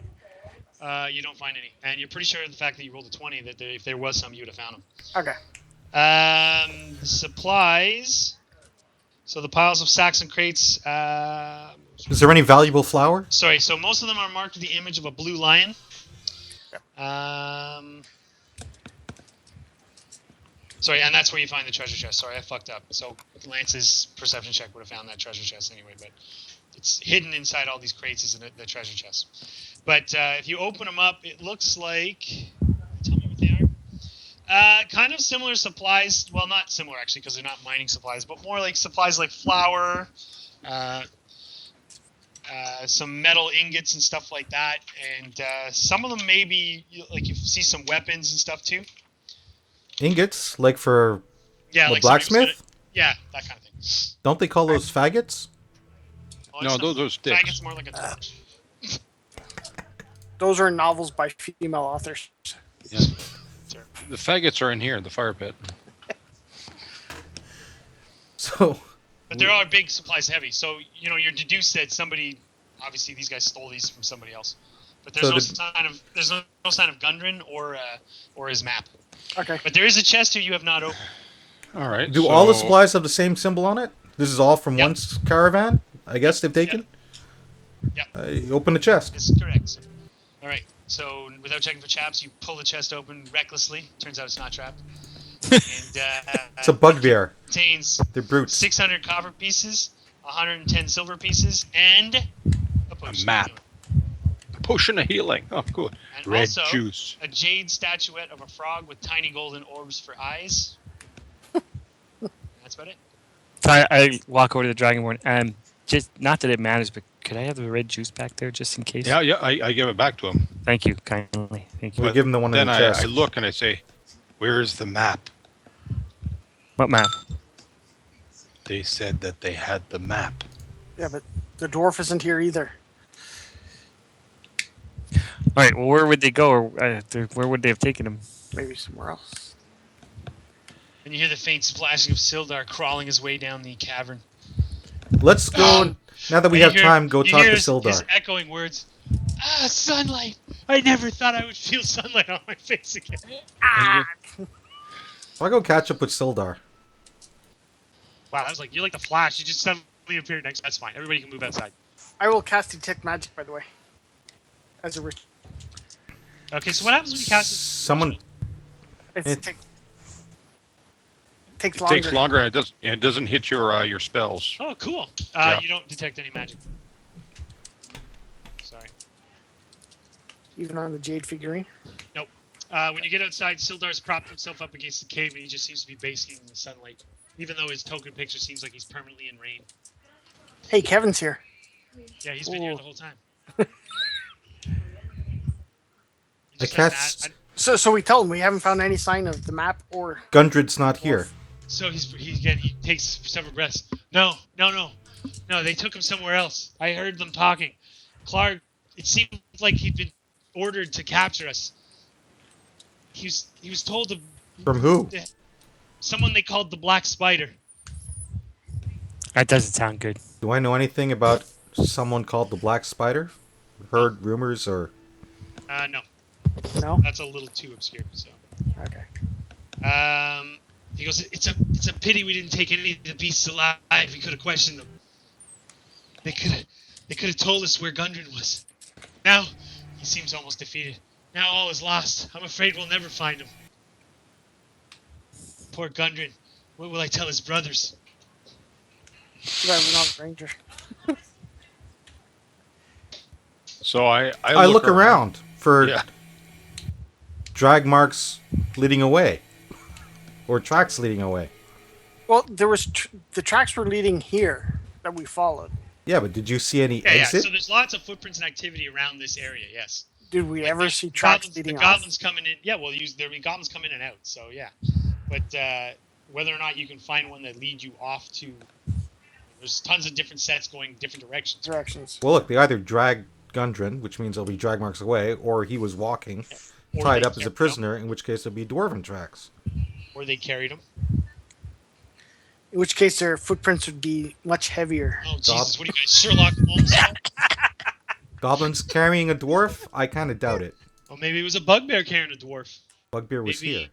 You don't find any, and you're pretty sure of the fact that you rolled a 20 that if there was some, you would have found them. Okay. Supplies. So the piles of sacks and crates. Is there any valuable flour? Sorry, so most of them are marked with the image of a blue lion. Sorry, and that's where you find the treasure chest. Sorry, I fucked up. So Lance's perception check would have found that treasure chest anyway, but it's hidden inside all these crates is the treasure chest. But if you open them up, it looks like... Tell me what they are. Kind of similar supplies. Well, not similar actually, because they're not mining supplies, but more like supplies like flour, some metal ingots and stuff like that, and some of them maybe like you see some weapons and stuff too. Ingots, like for Yeah, a like somebody was blacksmith? yeah, that kind of thing. Don't they call those faggots? Oh, No, it's those not- are sticks. Faggot's more like a torch. Those are novels by female authors. Yeah. The faggots are in here, the fire pit. So But there are big supplies heavy, so you're deduced that somebody, obviously these guys stole these from somebody else. But there's no sign of Gundren or his map. Okay. But there is a chest here you have not opened. All right. do all the supplies have the same symbol on it? This is all from Yep. one caravan? I guess they've taken? Yep. Open the chest. That's correct. All right. So without checking for traps, you pull the chest open recklessly. Turns out it's not trapped. And It's a bugbear. Contains They're brutes. 600 copper pieces, 110 silver pieces, and a potion. map. Potion of healing. Oh, good. And Red also, juice. a jade statuette of a frog with tiny golden orbs for eyes. That's about it. So I walk over to the Dragonborn. Just not that it matters, but could I have the red juice back there just in case? Yeah, I give it back to him. Thank you, kindly. Thank you. We give him the one in Then the I chest. look and I say, "Where's the map?" What map? They said that they had the map. Yeah, but the dwarf isn't here either. All right. Well, where would they go, or where would they have taken him? Maybe somewhere else. And you hear the faint splashing of Sildar crawling his way down the cavern. Let's go. Now that we have time, go talk to His Sildar. echoing words. Ah, sunlight! I never thought I would feel sunlight on my face again. I'll go catch up with Sildar. Wow, that was like you're like the Flash. You just suddenly appeared next. That's fine. Everybody can move outside. I will cast detect magic, by the way. As a Okay, so what happens when you cast it? Someone. takes It longer. takes longer and it doesn't hit your spells. Oh, cool. Yeah. You don't detect any magic. Sorry. Even on the jade figurine. When you get outside, Sildar's propped himself up against the cave and he just seems to be basking in the sunlight. Even though his token picture seems like he's permanently in rain. Hey, Kevin's here. Yeah, he's been here Ooh. the whole time. I cast. So we tell him we haven't found any sign of the map or. Gundred's not here. So he takes several breaths. No. They took him somewhere else. I heard them talking. Clark, it seemed like he'd been ordered to capture us. He was told to. From who? Someone they called the Black Spider. That doesn't sound good. Do I know anything about someone called the Black Spider? Heard rumors or? No, No. that's a little too obscure. So. Okay. He goes, it's a pity we didn't take any of the beasts alive. We could have questioned them. They could have told us where Gundren was. Now, he seems almost defeated. Now all is lost. I'm afraid we'll never find him. Poor Gundren. What will I tell his brothers? Too bad we're not a ranger. So I look around for Yeah. drag marks leading away, or tracks leading away. Well, there was the tracks were leading here that we followed. Yeah, but did you see any Yeah. exit? So there's lots of footprints and activity around this area. Yes. Did we ever There's see tracks the leading off? goblins coming in. Yeah. Well, there'll be goblins coming in and out. So yeah. But whether or not you can find one that leads you off to, there's tons of different sets going different directions. Directions. Well, look, they either drag Gundren, which means there'll be drag marks away, or he was walking, Or tied they up as a carried prisoner, in which case there'll be dwarven tracks. him, or they carried him. In which case, their footprints would be much heavier. Oh Jesus! What are you guys, Sherlock Holmes? Goblins carrying a dwarf? I kind of doubt it. Or maybe it was a bugbear carrying a dwarf. Bugbear was here.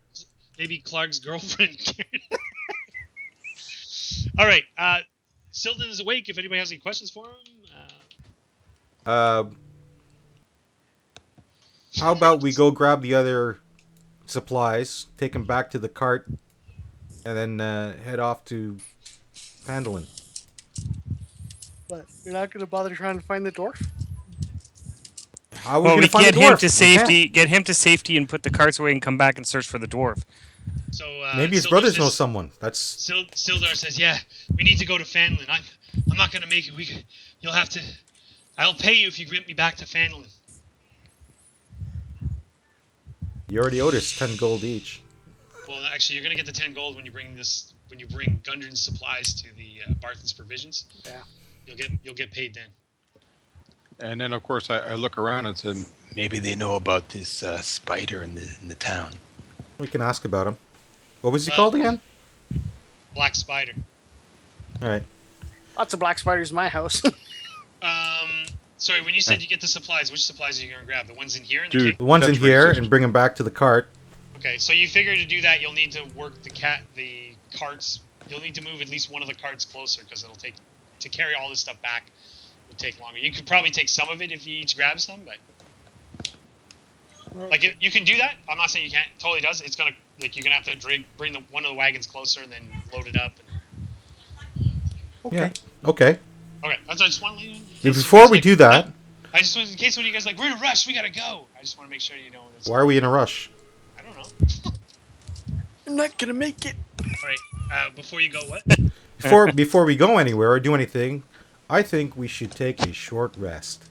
Maybe Clark's girlfriend carried. All right. Sildon is awake. If anybody has any questions for him. How about we go grab the other supplies, take them back to the cart, and then head off to Phandelver. But you're not going to bother trying to find the dwarf? How are we Well, going we to find get the him dwarf? to We safety. Get him to safety, and put the carts away, and come back and search for the dwarf. So can't. Maybe his Sildar brothers says- know someone. That's Sildar says, "Yeah, we need to go to Phandelver. I'm not gonna make it. You'll have to. I'll pay you if you get me back to Phandelver." you already owed us 10 gold each. Well, actually, you're gonna get the 10 gold when you bring Gundren's supplies to the Barthen's provisions. Yeah. You'll get paid then. And then of course I look around and said, Maybe they know about this spider in the town. We can ask about him. What was he Well- called again? Black Spider. All right. Lots of black spiders in my house. Sorry, when you said you get the supplies, which supplies are you gonna grab? The ones in here? In Dude. the cave? The ones in That's here racist. and bring them back to the cart. Okay, so you figure to do that, you'll need to work the carts. You'll need to move at least one of the carts closer because it'll take to carry all this stuff back. Would take longer. You could probably take some of it if you each grab some, but Like you can do that. I'm not saying you can't. Totally does. It's gonna like you're gonna have to bring one of the wagons closer and then load it up. Yeah. Okay. Okay, that's I just want to. Before we do that, I just want in case when you guys like we're in a rush, we gotta go. I just want to make sure you know. why are we in a rush? I don't know. I'm not gonna make it. All right. Before you go, what? Before we go anywhere or do anything, I think we should take a short rest.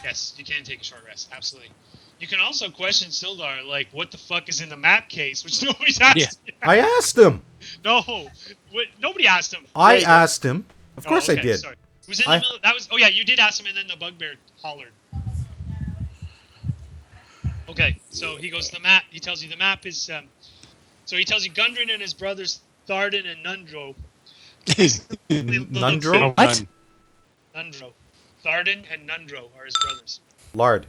Yes, you can take a short rest. Absolutely. You can also question Sildar, like, what the fuck is in the map case, which nobody's asked. Yeah. you. I asked him. No, nobody asked him. I asked him. Of course okay, I did. Sorry. It was in the middle. That was. Oh yeah, you did ask him, and then the bugbear hollered. Okay, so he goes to the map. He tells you the map is. So he tells you Gundren and his brothers Thardan and Nundro. Nundro? What? Nundro. Thardan and Nundro are his brothers. Lard.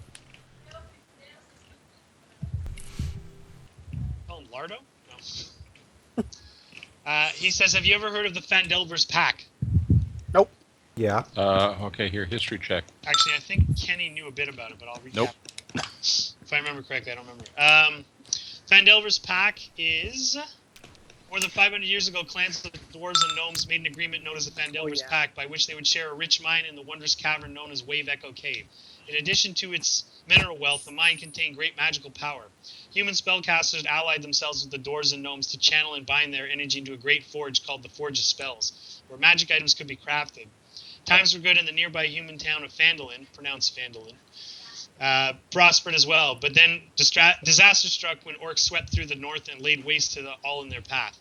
Call him Lardo? No. He says, have you ever heard of the Phandelver's pack? Yeah. Okay, here, history check. Actually, I think Kenny knew a bit about it, but I'll recap. Nope. If I remember correctly, I don't remember. Phandelver's pack is... More than 500 years ago, clans of dwarves and gnomes made an agreement known as the Phandelver's Pact, by which they would share a rich mine in the wondrous cavern known as Wave Echo Cave. In addition to its mineral wealth, the mine contained great magical power. Human spellcasters allied themselves with the dwarves and gnomes to channel and bind their energy into a great forge called the Forge of Spells, where magic items could be crafted. Times were good in the nearby human town of Phandalin, pronounced Phandalin, prospered as well, but then disaster struck when orcs swept through the north and laid waste to all in their path.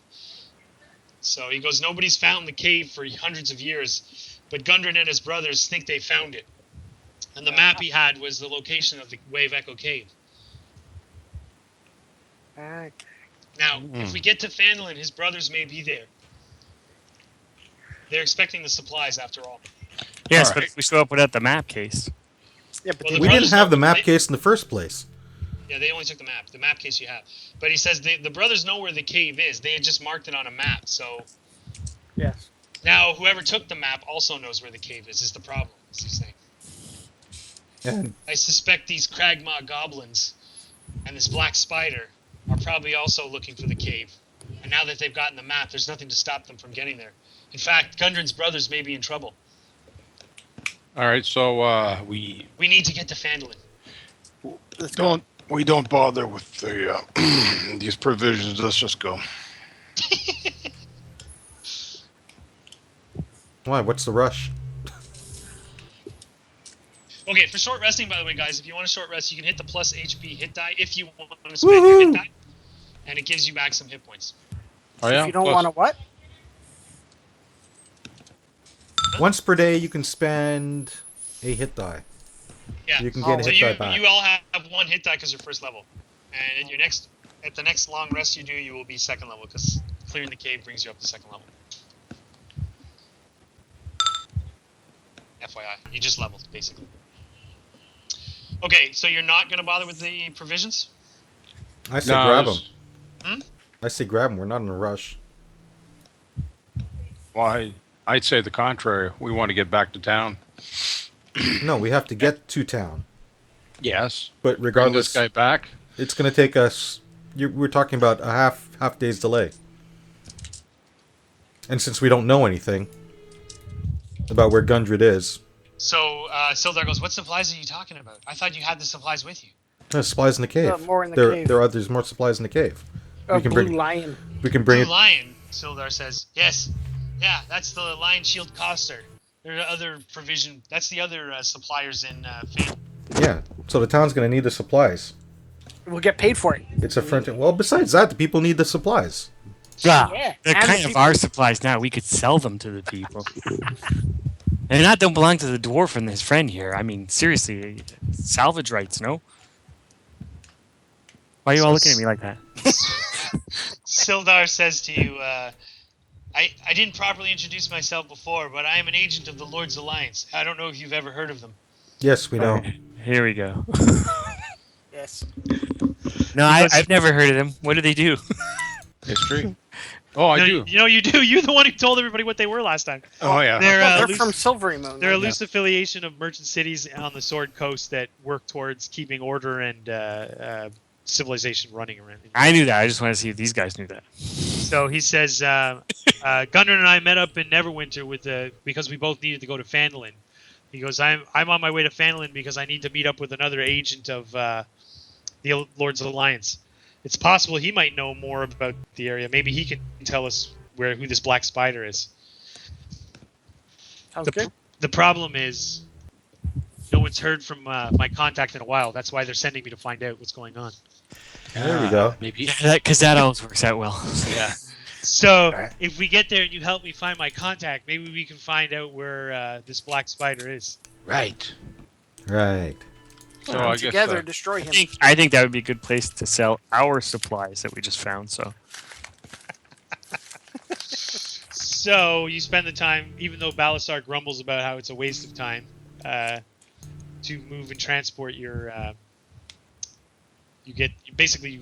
So he goes, nobody's found the cave for hundreds of years, but Gundren and his brothers think they found it. And the map he had was the location of the Wave Echo Cave. Okay. Now, if we get to Phandalin, his brothers may be there. They're expecting the supplies after all. Yes, All but right. if we show up without the map case. Yeah, but Well, they- We didn't have the map case in the first place. Yeah, they only took the map. The map case you have. But he says the brothers know where the cave is. They had just marked it on a map. So yes. now whoever took the map also knows where the cave is the problem, as he's saying. And I suspect these Kragmaw goblins and this black spider are probably also looking for the cave. And now that they've gotten the map, there's nothing to stop them from getting there. In fact, Gundren's brothers may be in trouble. All right, so we We need to get to Phandalin. don't bother with the these provisions. Let's just go. why? What's the rush? Okay, for short resting, by the way, guys, if you want a short rest, you can hit the plus HP hit die if you want to spend your hit die, and it gives you back some hit points. Oh yeah. If you don't Plus- want to what? Once per day, you can spend a hit die. Yeah. You can get a So hit die back. you all have one hit die because you're first level, and at the next long rest you do, you will be second level because clearing the cave brings you up to second level. FYI, you just leveled basically. Okay, so you're not gonna bother with the provisions? I say No, grab them. Hmm? I say grab them. We're not in a rush. Why? I'd say the contrary. We want to get back to town. No, we have to get to town. Yes. But Bring regardless, this guy back. it's going to take us. We're talking about a half day's delay. And since we don't know anything about where Gundred is, So Sildar goes, "What supplies are you talking about? I thought you had the supplies with you." there's supplies in the cave. More in the cave. There's more supplies in the cave. A We can blue bring- lion. We can bring Blue it. Lion, Sildar says. Yes. Yeah, that's the Lion Shield Coster. There are other provision. That's the other suppliers in Fate. Yeah. So the town's going to need the supplies. We'll get paid for it. It's a front. Well, besides that, the people need the supplies. Yeah. They're And kind the of people- our supplies now. We could sell them to the people. And that don't belong to the dwarf and his friend here. I mean, seriously, salvage rights, no? Why are you all looking at me like that? Sildar says to you, I didn't properly introduce myself before, but I am an agent of the Lord's Alliance. I don't know if you've ever heard of them. Yes, we know. Here we go. Yes. No, I've never heard of them. What do they do? History. Oh, I No, do. You know you do. You're the one who told everybody what they were last time. Oh, yeah. They're, They're loose- from Silvery Moon. They're a right? loose affiliation of merchant cities on the Sword Coast that work towards keeping order and civilization running around. I knew that. I just want to see if these guys knew that. So he says, Gundren and I met up in Neverwinter because we both needed to go to Phandelin. He goes, I'm on my way to Phandelin because I need to meet up with another agent of the Lord's Alliance. It's possible he might know more about the area. Maybe he can tell us who this Black Spider is. Sounds good. The problem is, no one's heard from my contact in a while. That's why they're sending me to find out what's going on. There we go. Maybe. Yeah, because that always works out well. Yeah. So if we get there and you help me find my contact, maybe we can find out where this Black Spider is. Right. Right. So I guess. Together, destroy him. I think that would be a good place to sell our supplies that we just found. So So you spend the time, even though Balasar grumbles about how it's a waste of time, to move and transport your. You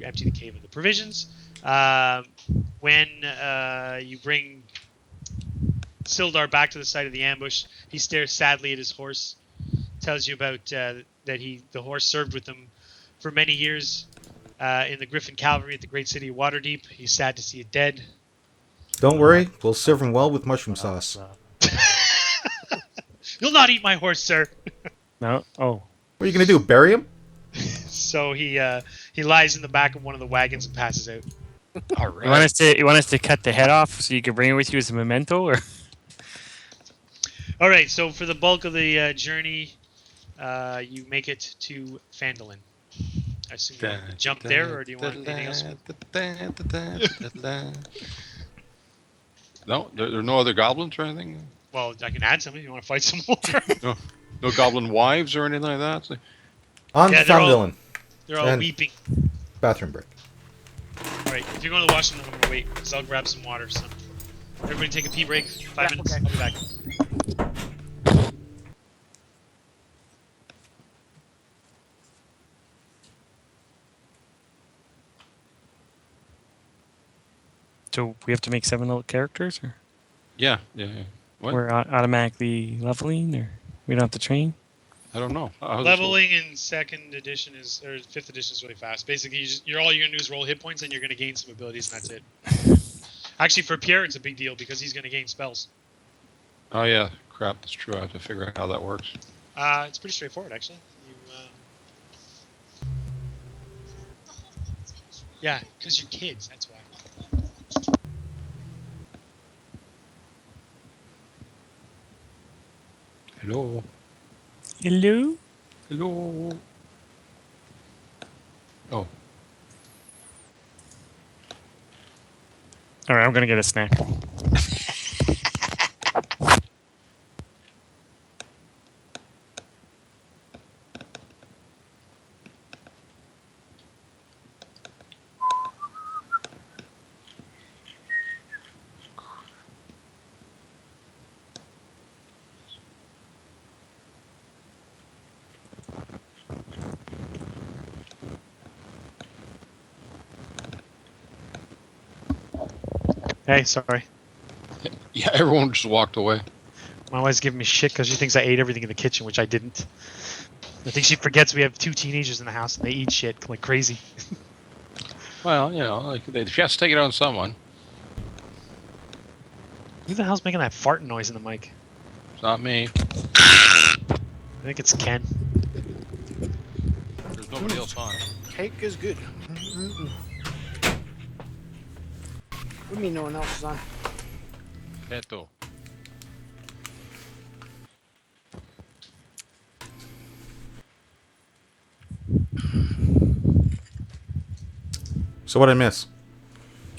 empty the cave of the provisions. When you bring Sildar back to the site of the ambush, he stares sadly at his horse. Tells you about that the horse served with him for many years in the Griffin Cavalry at the great city of Waterdeep. He's sad to see it dead. Don't worry, we'll serve him well with mushroom sauce. You'll not eat my horse, sir. no. Oh, What are you gonna do? Bury him? So he lies in the back of one of the wagons and passes out. All you want us to cut the head off so you can bring it with you as a memento, or? All right. So for the bulk of the journey, you make it to Phandelin. I assume you want to jump there, or do you want anything else? No, there are no other goblins or anything? Well, I can add something. You want to fight some more? No goblin wives or anything like that? On Yeah, to they're all- Phandelin. They're all And- weeping. Bathroom break. All right. If you're going to the washroom, I'm going to wait because I'll grab some water. So everybody take a pee break. 5 minutes. okay. I'll be back. So we have to make 7 little characters, or Yeah. What? we're automatically leveling, or we don't have to train? I don't know. How's this Leveling in 2nd edition or 5th edition is really fast. Basically, all you're gonna do is roll hit points, and you're gonna gain some abilities, and that's it. Actually, for Pierre, it's a big deal because he's gonna gain spells. Oh, yeah. Crap, that's true. I have to figure out how that works. It's pretty straightforward, actually. Yeah, because you're kids. That's why. Hello. Hello. Hello. Oh, All right, I'm gonna get a snack. Hey, sorry. yeah. Everyone just walked away. My wife's giving me shit because she thinks I ate everything in the kitchen, which I didn't. I think she forgets we have 2 teenagers in the house and they eat shit like crazy. Well, like she has to take it on someone. Who the hell's making that fart noise in the mic? It's not me. I think it's Ken. There's nobody else on. Cake is good. Mm-mm. What do you mean no one else is on? Eto. So what I miss?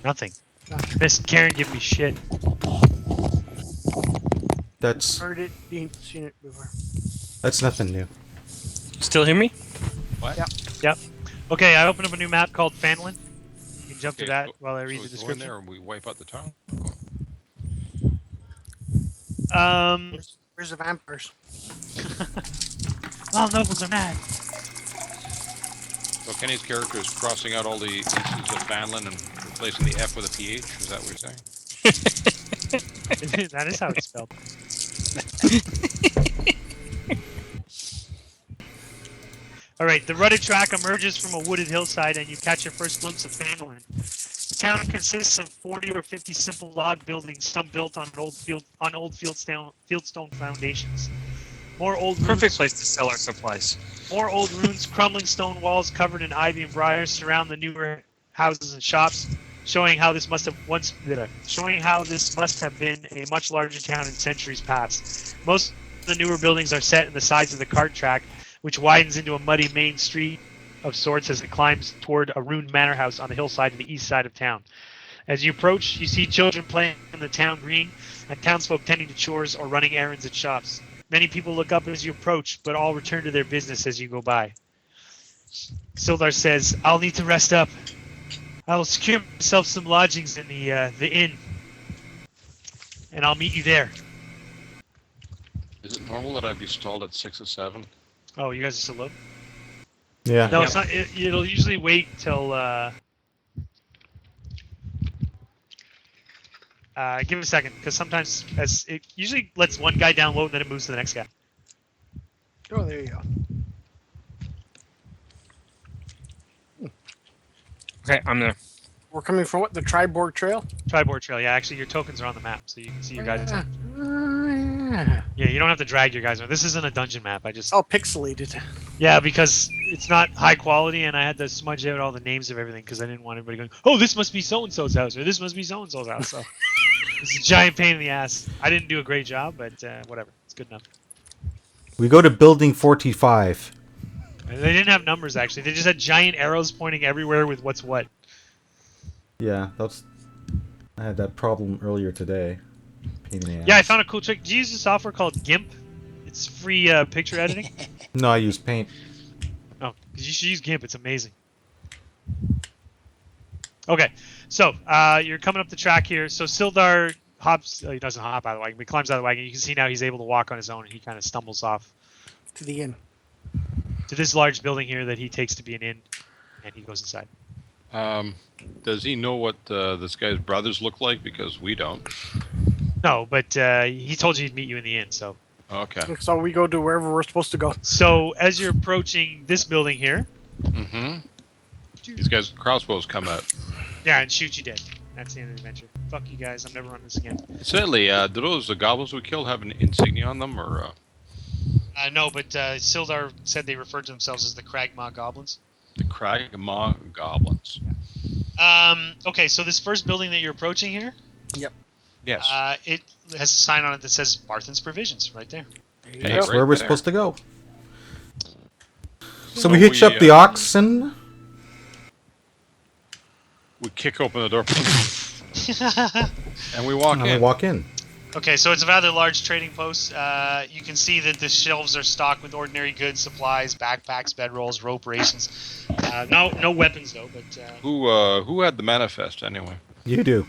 Nothing. Miss Karen give me shit. That's Heard it, seen it before. nothing new. Still hear me? Yep. Okay, I opened up a new map called Phandelin. You can jump to Okay, that so- while I read so the we go in description. there and we wipe out the town. Where's the vampires? All nobles are mad. So Kenny's character is crossing out all the instances of Phandelin and replacing the F with a PH. Is that what you're saying? That is how it's spelled. All right, the rutted track emerges from a wooded hillside, and you catch your first glimpse of Phandelver. The town consists of 40 or 50 simple log buildings, some built on old fieldstone foundations. More old Perfect ruins, place to sell our supplies. more old ruins, crumbling stone walls covered in ivy and briars surround the newer houses and shops, showing how this must have been a much larger town in centuries past. Most of the newer buildings are set in the sides of the cart track, which widens into a muddy main street of sorts as it climbs toward a ruined manor house on the hillside to the east side of town. As you approach, you see children playing in the town green and townsfolk tending to chores or running errands at shops. Many people look up as you approach, but all return to their business as you go by. Sildar says, "I'll need to rest up. I will secure myself some lodgings in the inn, and I'll meet you there." Is it normal that I'd be stalled at 6 or 7? Oh, you guys are still low? Yeah. No, it's not. It'll usually wait till. Give it a second, because sometimes as it usually lets one guy download, and then it moves to the next guy. Oh, there you go. Okay, I'm there. We're coming from what? The Triborg Trail? Triboard Trail. Yeah, actually, your tokens are on the map, so you can see your guys. Yeah. Yeah, you don't have to drag your guys around. This isn't a dungeon map. I just. Oh, pixelated. Yeah, because it's not high quality, and I had to smudge out all the names of everything because I didn't want everybody going, "Oh, this must be so and so's house," or "This must be so and so's house." So it's a giant pain in the ass. I didn't do a great job, but whatever. It's good enough. We go to building 45. And they didn't have numbers actually. They just had giant arrows pointing everywhere with what's what. Yeah, I had that problem earlier today. Pain in the Yeah, I ass. found a cool trick. Do you use a software called GIMP? It's free picture editing. No, I use Paint. Oh, because you should use GIMP. It's amazing. Okay, so you're coming up the track here. So Sildar hops. He doesn't hop out of the wagon, but he climbs out of the wagon. You can see now he's able to walk on his own, and he kind of stumbles off To the inn. to this large building here that he takes to be an inn, and he goes inside. Does he know what this guy's brothers look like? Because we don't. No, but he told you he'd meet you in the inn. So Okay. So we go to wherever we're supposed to go. as you're approaching this building here, Mm-hmm. These guys' crossbows come out. yeah, and shoot you dead. That's the end of the adventure. Fuck you guys. I'm never running this again. Certainly, do those goblins we killed have an insignia on them, or? No, but Sildar said they referred to themselves as the Cragmaw Goblins. The Cragmaw goblins. Okay, so this first building that you're approaching here, Yes. it has a sign on it that says Barthen's Provisions right there. There you Hey, go. That's right where we're there. supposed to go. So So we hitch we, up the oxen. We kick open the door, and we walk And we in. walk in. Okay, so it's a rather large trading post. You can see that the shelves are stocked with ordinary goods, supplies, backpacks, bedrolls, rope rations. No weapons though, but Who had the manifest anyway? You do.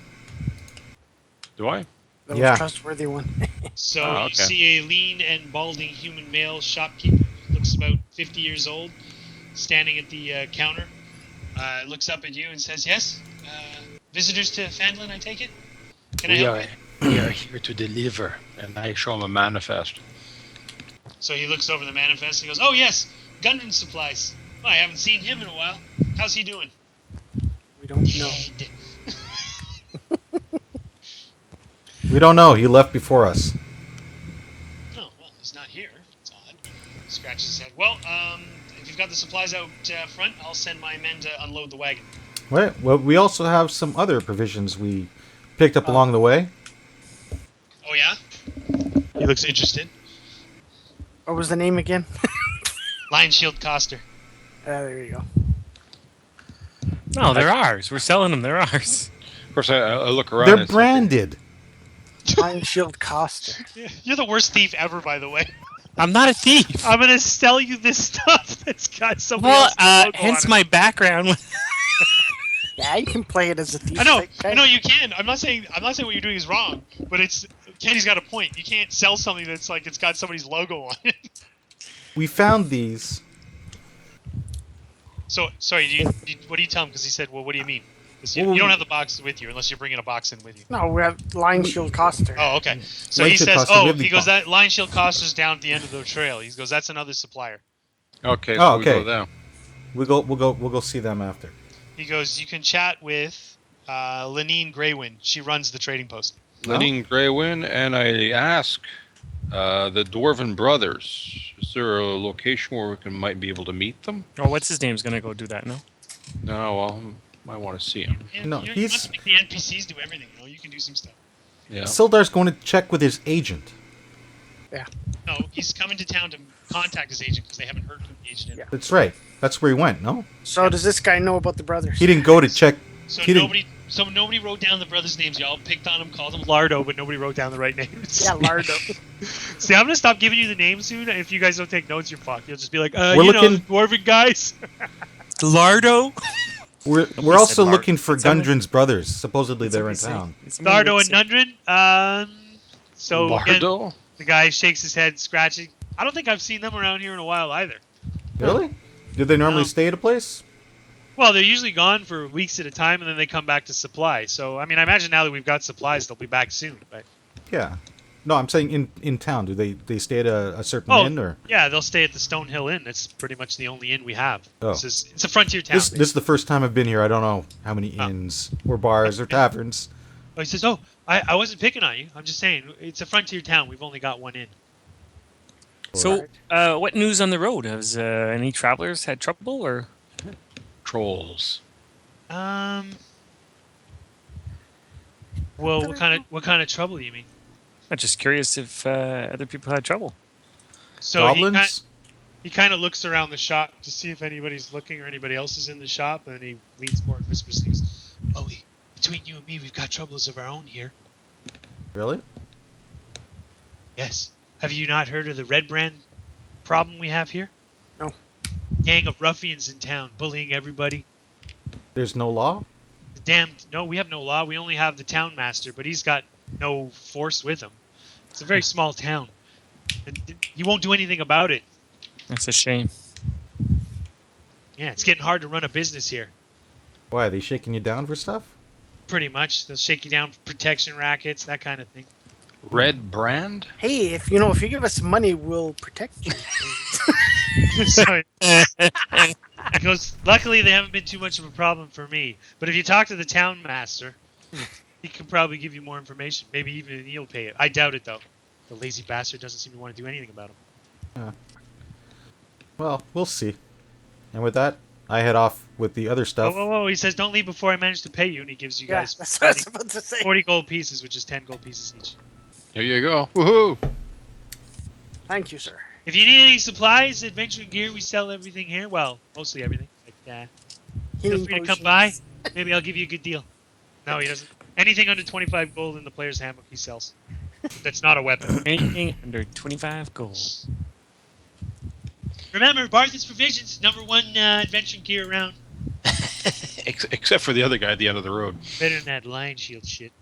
Do I? That Yeah. was a trustworthy one. so Oh, you okay. see a lean and balding human male shopkeeper, looks about 50 years old, standing at the counter. Looks up at you and says, "Yes, visitors to Phandalin, I take it. Can I help you?" We are here to deliver, and I show him a manifest. So he looks over the manifest and goes, "Oh yes, Gundren supplies. Well, I haven't seen him in a while. How's he doing?" We don't know. Dead. We don't know. He left before us. Oh, well, he's not here. It's odd. He scratches his head. Well, if you've got the supplies out front, I'll send my men to unload the wagon. Well, we also have some other provisions we picked up along the way. Oh yeah? He looks interested. What was the name again? Lion Shield Coster. There you go. No, they're ours. We're selling them. They're ours. Of course, I look around. They're and it's like- branded. Iron Shield Coster. You're the worst thief ever, by the way. I'm not a thief. I'm gonna sell you this stuff that's got somebody Well, else's logo hence on it. my background. Yeah, you can play it as a thief. I know, Like, I know you can. I'm not saying what you're doing is wrong, but Kenny's got a point. You can't sell something that's like it's got somebody's logo on it. We found these. So sorry, what do you tell him? Because he said, "Well, what do you mean?" 'Cause you don't have the box with you unless you're bringing a box in with you. No, we have line shield Coster. Oh, okay. So Line he shield says, Costa, we oh, have the he goes, box. that line shield cost us down at the end of the trail. He goes, that's another supplier. Okay, Oh, so we go okay. there. We'll go see them after. He goes, you can chat with Lenine Greywind. She runs the trading post. Lenine Greywin, and I ask the Dwarven Brothers, is there a location where we might be able to meet them? Oh, what's his name's gonna go do that? No. No, well, I want to see him. And No, you he's- must make the NPCs do everything. You know, you can do some stuff. Yeah. Sildar's going to check with his agent. No, he's coming to town to contact his agent because they haven't heard from the agent. Yeah. That's right. That's where he went. No, So does this guy know about the brothers? he didn't go to check. So He didn't- nobody wrote down the brothers' names. Y'all picked on them, called them Lardo, but nobody wrote down the right names. Yeah, Lardo. See, I'm gonna stop giving you the names soon. If you guys don't take notes, you're fucked. You'll just be like, We're you know, looking- the Dwarven guys. Lardo. We're also Lard. looking for Someone- Gundren's brothers. Supposedly they're in town. Lardo and Nundren. So again, Lardo? the guy shakes his head, scratching. I don't think I've seen them around here in a while either. Really? Did they normally No. stay at a place? Well, they're usually gone for weeks at a time, and then they come back to supply. So, I mean, I imagine now that we've got supplies, they'll be back soon. But Yeah. No, I'm saying in town. Do they stay at a certain Oh, inn or? yeah, they'll stay at the Stonehill Inn. It's pretty much the only inn we have. Oh. It's a frontier town. This is the first time I've been here. I don't know how many Oh. inns or bars or taverns. Oh, he says, "Oh, I wasn't picking on you. I'm just saying it's a frontier town. We've only got one inn." So, what news on the road? Has any travelers had trouble or? Trolls. Well, what kind of trouble do you mean? I'm just curious if other people had trouble. So Goblins? he kind of looks around the shop to see if anybody's looking or anybody else is in the shop, and then he leans forward and whispers, he goes, "Oh, between you and me, we've got troubles of our own here." Really? Yes. Have you not heard of the Red Brand problem we have here? No. Gang of ruffians in town, bullying everybody. There's no law? No, we have no law. We only have the town master, but he's got no force with him. It's a very small town. And he won't do anything about it. That's a shame. Yeah, it's getting hard to run a business here. Why, are they shaking you down for stuff? Pretty much. They'll shake you down for protection rackets, that kind of thing. Red Brand? Hey, if you give us money, we'll protect you. So, because luckily they haven't been too much of a problem for me. But if you talk to the town master, he can probably give you more information. Maybe even he'll pay it. I doubt it though. The lazy bastard doesn't seem to want to do anything about him. Well, we'll see. And with that, I head off with the other stuff. Whoa. He says, don't leave before I manage to pay you. And he gives you Yeah, guys that's what I was about to say. 40 gold pieces, which is 10 gold pieces each. Here you go. Woohoo! Thank you, sir. If you need any supplies, adventure gear, we sell everything here. Well, mostly everything. Feel Healing free to come potions. by. Maybe I'll give you a good deal. No, he doesn't. Anything under 25 gold in the player's handbook he sells. That's not a weapon. Anything under 25 gold. Remember, Barthen's Provisions, #1 adventure gear around. Except for the other guy at the end of the road. Better than that lion shield shit.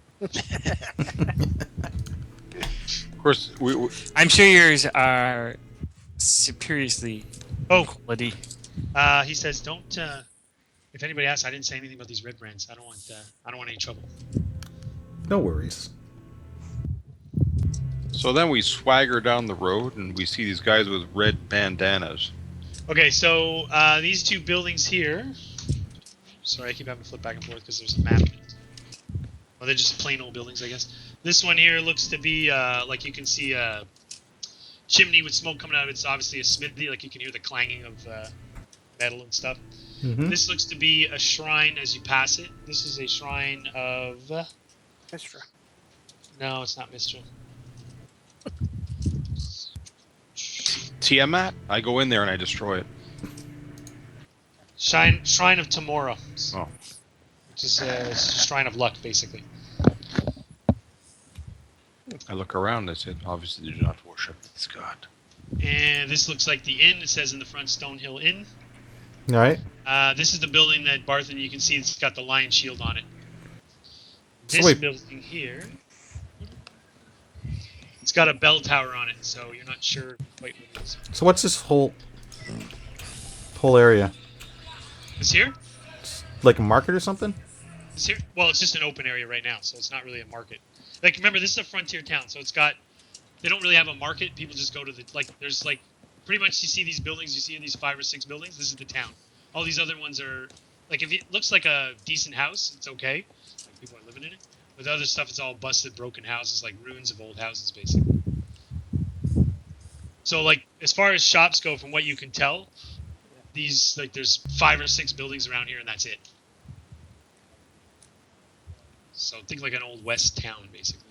Of course, we I'm sure yours are superiorly quality. He says, don't. If anybody asks, I didn't say anything about these red brands. I don't want any trouble. No worries. so then we swagger down the road and we see these guys with red bandanas. Okay, so these two buildings here. Sorry, I keep having to flip back and forth because there's a map. Well, they're just plain old buildings, I guess. This one here looks to be like you can see a chimney with smoke coming out of it. It's obviously a smithy, like you can hear the clanging of metal and stuff. Mm-hmm. This looks to be a shrine as you pass it. This is a shrine of. Mistra. No, it's not Mistral. Tiamat? I go in there and I destroy it. Shrine of Tamora. Oh. Which is a shrine of luck, basically. I look around and I said, obviously they do not worship this god. And this looks like the inn. It says in the front Stonehill Inn. All right. This is the building that Barthen, you can see it's got the lion shield on it. So This wait. building here, it's got a bell tower on it, so you're not sure quite what it is. So what's this whole area? This here? Like a market or something? Is here? Well, it's just an open area right now, so it's not really a market. Like, remember, this is a frontier town, so it's got. They don't really have a market. People just go to the There's like, pretty much you see these buildings. You see these 5 or 6 buildings. This is the town. All these other ones are like if it looks like a decent house, it's okay. Like people are living in it. With other stuff, it's all busted, broken houses, like ruins of old houses, basically. So, like, as far as shops go, from what you can tell, there's 5 or 6 buildings around here, and that's it. So think like an old west town, basically.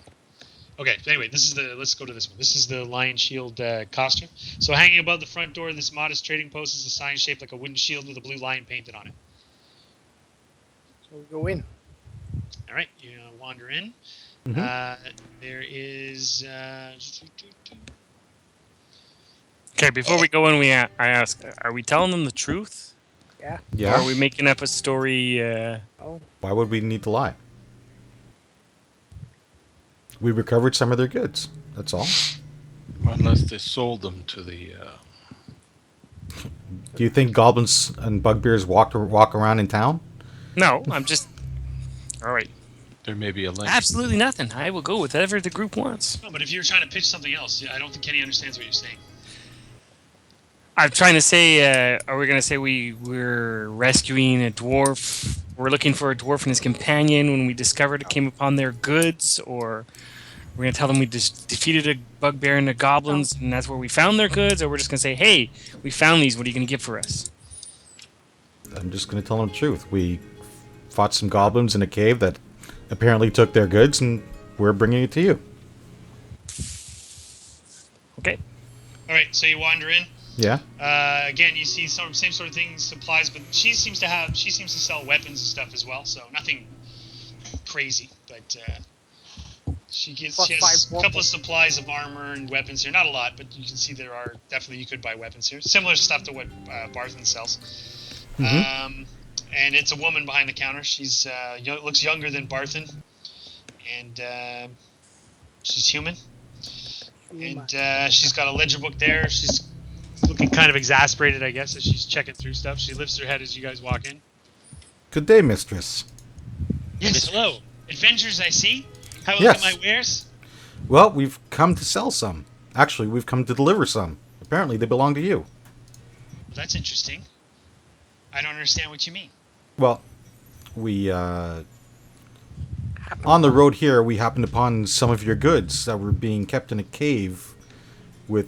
Okay, anyway, let's go to this one. This is the Lion Shield costume. So hanging above the front door of this modest trading post is a sign shaped like a wooden shield with a blue lion painted on it. So we go in. All right, you wander in. There is... Okay, before we go in, I ask, are we telling them the truth? Yeah. Or are we making up a story? Oh. Why would we need to lie? We recovered some of their goods. That's all. Unless they sold them to the. Do you think goblins and bugbears walk around in town? No, I'm just. All right. There may be a link. Absolutely nothing. I will go with whatever the group wants. No, but if you're trying to pitch something else, I don't think Kenny understands what you're saying. I'm trying to say, are we going to say we're rescuing a dwarf? We're looking for a dwarf and his companion when we discovered it came upon their goods? Or we're going to tell them we just defeated a bugbear and the goblins and that's where we found their goods? Or we're just going to say, hey, we found these. What are you going to give for us? I'm just going to tell them the truth. We fought some goblins in a cave that apparently took their goods, and we're bringing it to you. Okay. All right, so you wander in. Yeah. Again, you see some same sort of things, supplies, but she seems to sell weapons and stuff as well. So nothing crazy, but she has a couple of supplies of armor and weapons here. Not a lot, but you can see there are definitely you could buy weapons here. Similar stuff to what Barthen sells. And it's a woman behind the counter. She's looks younger than Barthen, and she's human. And she's got a ledger book there. She's looking kind of exasperated, I guess, as she's checking through stuff. She lifts her head as you guys walk in. Good day, mistress. Yes, hello. Adventures, I see. Have a Yes. look at my wares. Well, we've come to sell some. Actually, we've come to deliver some. Apparently, they belong to you. Well, that's interesting. I don't understand what you mean. Well, we, on the road here, we happened upon some of your goods that were being kept in a cave with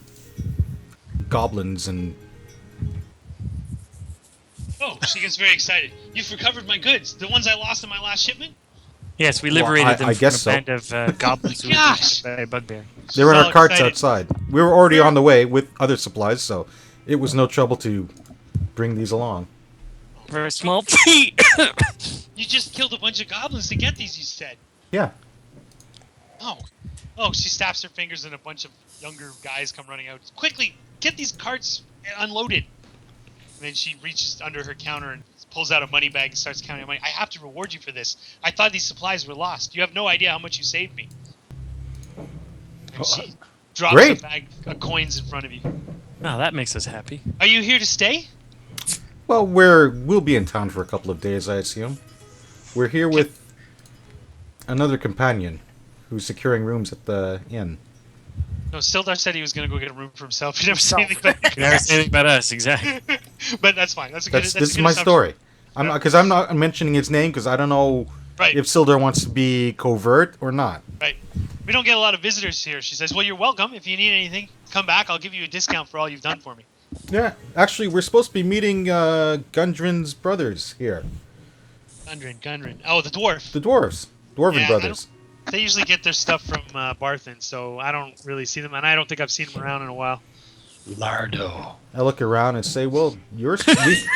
goblins and... Oh, she gets very excited. You've recovered my goods. The ones I lost in my last shipment? Yes, we liberated them I from guess a band of goblins who were Gosh! taken by a bugbear. They were in all our carts excited. outside. We were already on the way with other supplies, so it was no trouble to bring these along. For a small fee. You just killed a bunch of goblins to get these, you said. Yeah. Oh, she snaps her fingers and a bunch of younger guys come running out. Quickly, get these carts unloaded. And then she reaches under her counter and pulls out a money bag and starts counting money. I have to reward you for this. I thought these supplies were lost. You have no idea how much you saved me. And she drops Great. a bag of coins in front of you. Oh, that makes us happy. Are you here to stay? Well, we'll be in town for a couple of days, I assume. We're here with another companion who's securing rooms at the inn. No, Sildar said he was going to go get a room for himself. He never said anything about You never say anything about us, exactly. But that's fine. That's a good. This That's a is good my assumption. story. I'm not mentioning his name because I don't know Right. if Sildar wants to be covert or not. Right. We don't get a lot of visitors here. She says, well, you're welcome. If you need anything, come back. I'll give you a discount for all you've done for me. Yeah, actually, we're supposed to be meeting Gundren's brothers here. Gundren. Oh, the dwarf. The dwarves. Dwarven Yeah, I brothers. They usually get their stuff from Barthen, so I don't really see them, and I don't think I've seen them around in a while. Lardo. I look around and say, well, yours.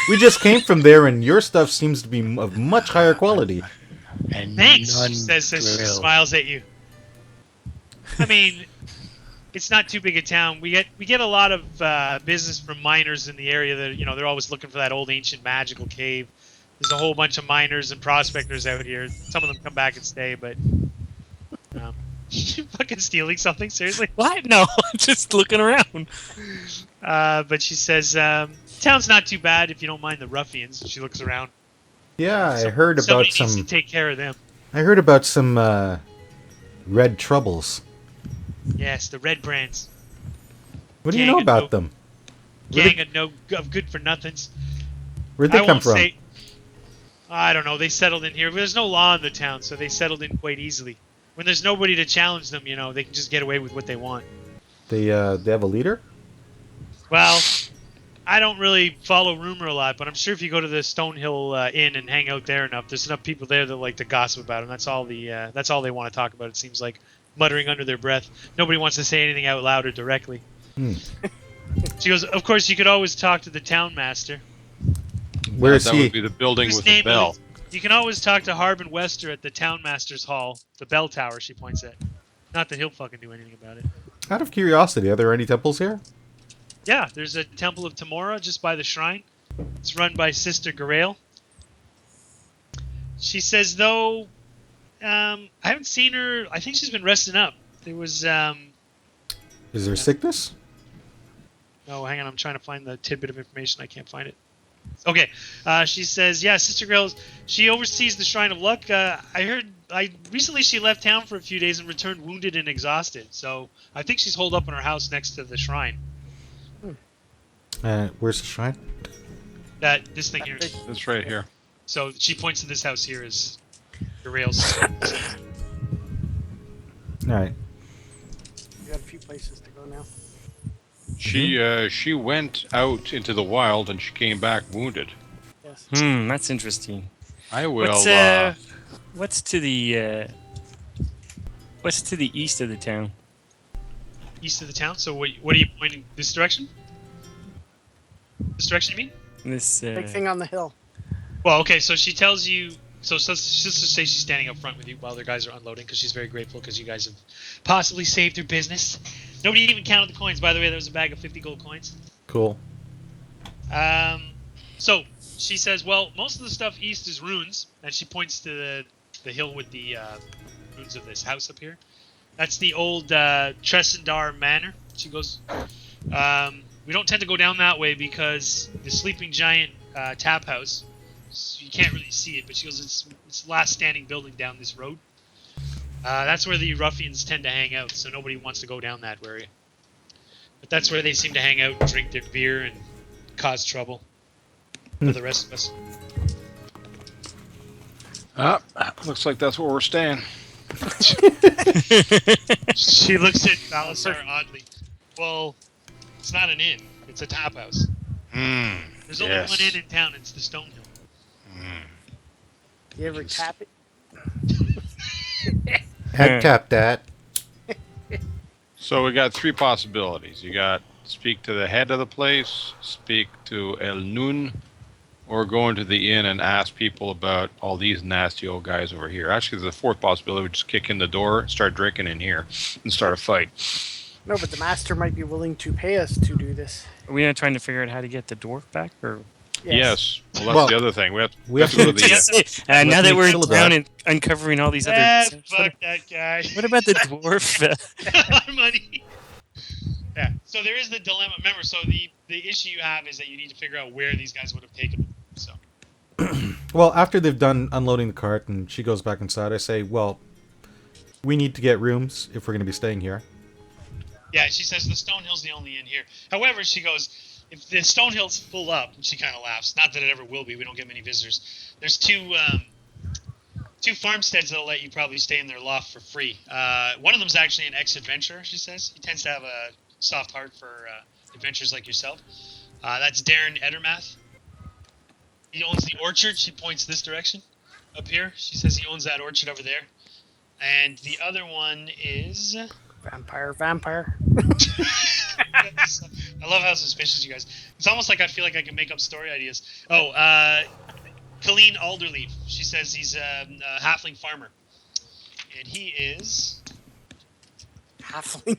we just came from there, and your stuff seems to be of much higher quality. And Thanks, none she says as she grill. smiles at you. I mean, it's not too big a town. We get a lot of business from miners in the area that they're always looking for that old ancient magical cave. There's a whole bunch of miners and prospectors out here. Some of them come back and stay, but fucking stealing something seriously. What? No, just looking around. But she says town's not too bad if you don't mind the ruffians. She looks around. Yeah, I heard Somebody about needs to some. take care of them. I heard about some red troubles. Yes, the Red Brands. What do you Gang know of about no- them? Where Gang they, of good for nothings. where'd they I come won't from? say. I don't know. They settled in here. There's no law in the town, so they settled in quite easily. When there's nobody to challenge them, they can just get away with what they want. They have a leader? Well, I don't really follow rumor a lot, but I'm sure if you go to the Stonehill Inn and hang out there enough, there's enough people there that like to gossip about them. That's all they want to talk about. It seems like muttering under their breath. Nobody wants to say anything out loud or directly. Hmm. She goes, of course, you could always talk to the town master. Where is that he? would be the building Whose with the name bell. is- You can always talk to Harbin Wester at the town master's hall, the bell tower. She points at. Not that he'll fucking do anything about it. Out of curiosity, are there any temples here? Yeah, there's a Temple of Tamora just by the shrine. It's run by Sister Garail. She says, though, I haven't seen her. I think she's been resting up. There was, Is there sickness? no, hang on. I'm trying to find the tidbit of information. I can't find it. Okay. She says, yeah, Sister Garail, she oversees the Shrine of Luck. Recently she left town for a few days and returned wounded and exhausted. So I think she's holed up in her house next to the shrine. Where's the shrine? This thing here. It's right here. So she points to this house here as Garail's. All right. You got a few places to go now. She went out into the wild and she came back wounded. Yes. That's interesting. I will. What's to the east of the town? East of the town. So what are you pointing? This direction? This direction, you mean? This Big thing on the hill. Well, okay. So she tells you. So just to say she's standing up front with you while their guys are unloading because she's very grateful because you guys have possibly saved her business. Nobody even counted the coins. By the way, there was a bag of 50 gold coins. Cool. So she says, well, most of the stuff east is ruins, and she points to the hill with the ruins of this house up here. That's the old Tresendar Manor. She goes, we don't tend to go down that way because the sleeping giant tap house, so you can't really see it, but she goes, it's the last standing building down this road. That's where the ruffians tend to hang out, so nobody wants to go down that area. But that's where they seem to hang out and drink their beer and cause trouble for the rest of us. Looks like that's where we're staying. She looks at Balasar oddly. Well, it's not an inn. It's a tap house. There's only one inn in town. It's the Stonehill. You ever tap it? I'd tap that. So we got three possibilities. You got speak to the head of the place, speak to El Nun, or go into the inn and ask people about all these nasty old guys over here. Actually, there's a fourth possibility. We just kick in the door, start drinking in here, and start a fight. No, but the master might be willing to pay us to do this. Are we not trying to figure out how to get the dwarf back, or? Yes. Well, that's Well, the other thing. We have to go to make the. Now that make we're in Phil town that. and uncovering all these other. Fuck that guy. What about the dwarf? Our money. Yeah. So there is the dilemma. Remember, so the issue you have is that you need to figure out where these guys would have taken them. So. Well, after they've done unloading the cart and she goes back inside, I say, well, we need to get rooms if we're going to be staying here. Yeah, she says the Stonehill's the only inn here. However, she goes, if the Stonehill's full up, and she kind of laughs. Not that it ever will be. We don't get many visitors. There's two farmsteads that'll let you probably stay in their loft for free. One of them's actually an ex-adventurer, she says. He tends to have a soft heart for adventurers like yourself. That's Darren Edermath. He owns the orchard. She points this direction, up here. She says he owns that orchard over there. And the other one is... Vampire. I love how suspicious you guys. It's almost like I feel like I can make up story ideas. Colleen Alderleaf. She says he's a halfling farmer, and he is Halfling.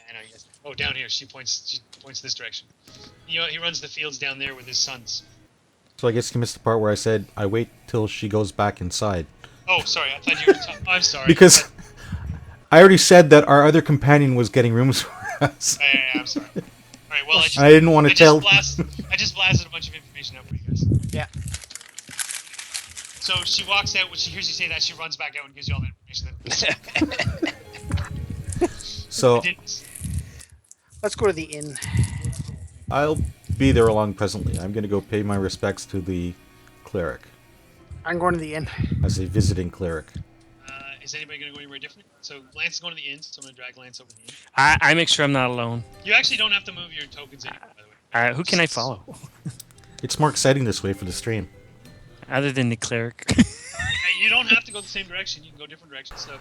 I know. Yes. Oh, down here. She points this direction. He runs the fields down there with his sons. So I guess you missed the part where I said I wait till she goes back inside. Oh, sorry. I thought you were. I'm sorry. Because I already said that our other companion was getting rooms for us. Yeah, I'm sorry. All right. Well, I didn't want to tell. I just blasted a bunch of information out for you guys. Yeah. So she walks out. When she hears you say that, she runs back out and gives you all the information. So Let's go to the inn. I'll be there along presently. I'm going to go pay my respects to the cleric I'm going to the inn. as a visiting cleric. Is anybody going to go anywhere different? So Lance is going to the inn, so I'm going to drag Lance over to the inn. I make sure I'm not alone. You actually don't have to move your tokens anymore, by the way. Who can I follow? It's more exciting this way for the stream. Other than the cleric. Hey, you don't have to go the same direction. You can go different directions. So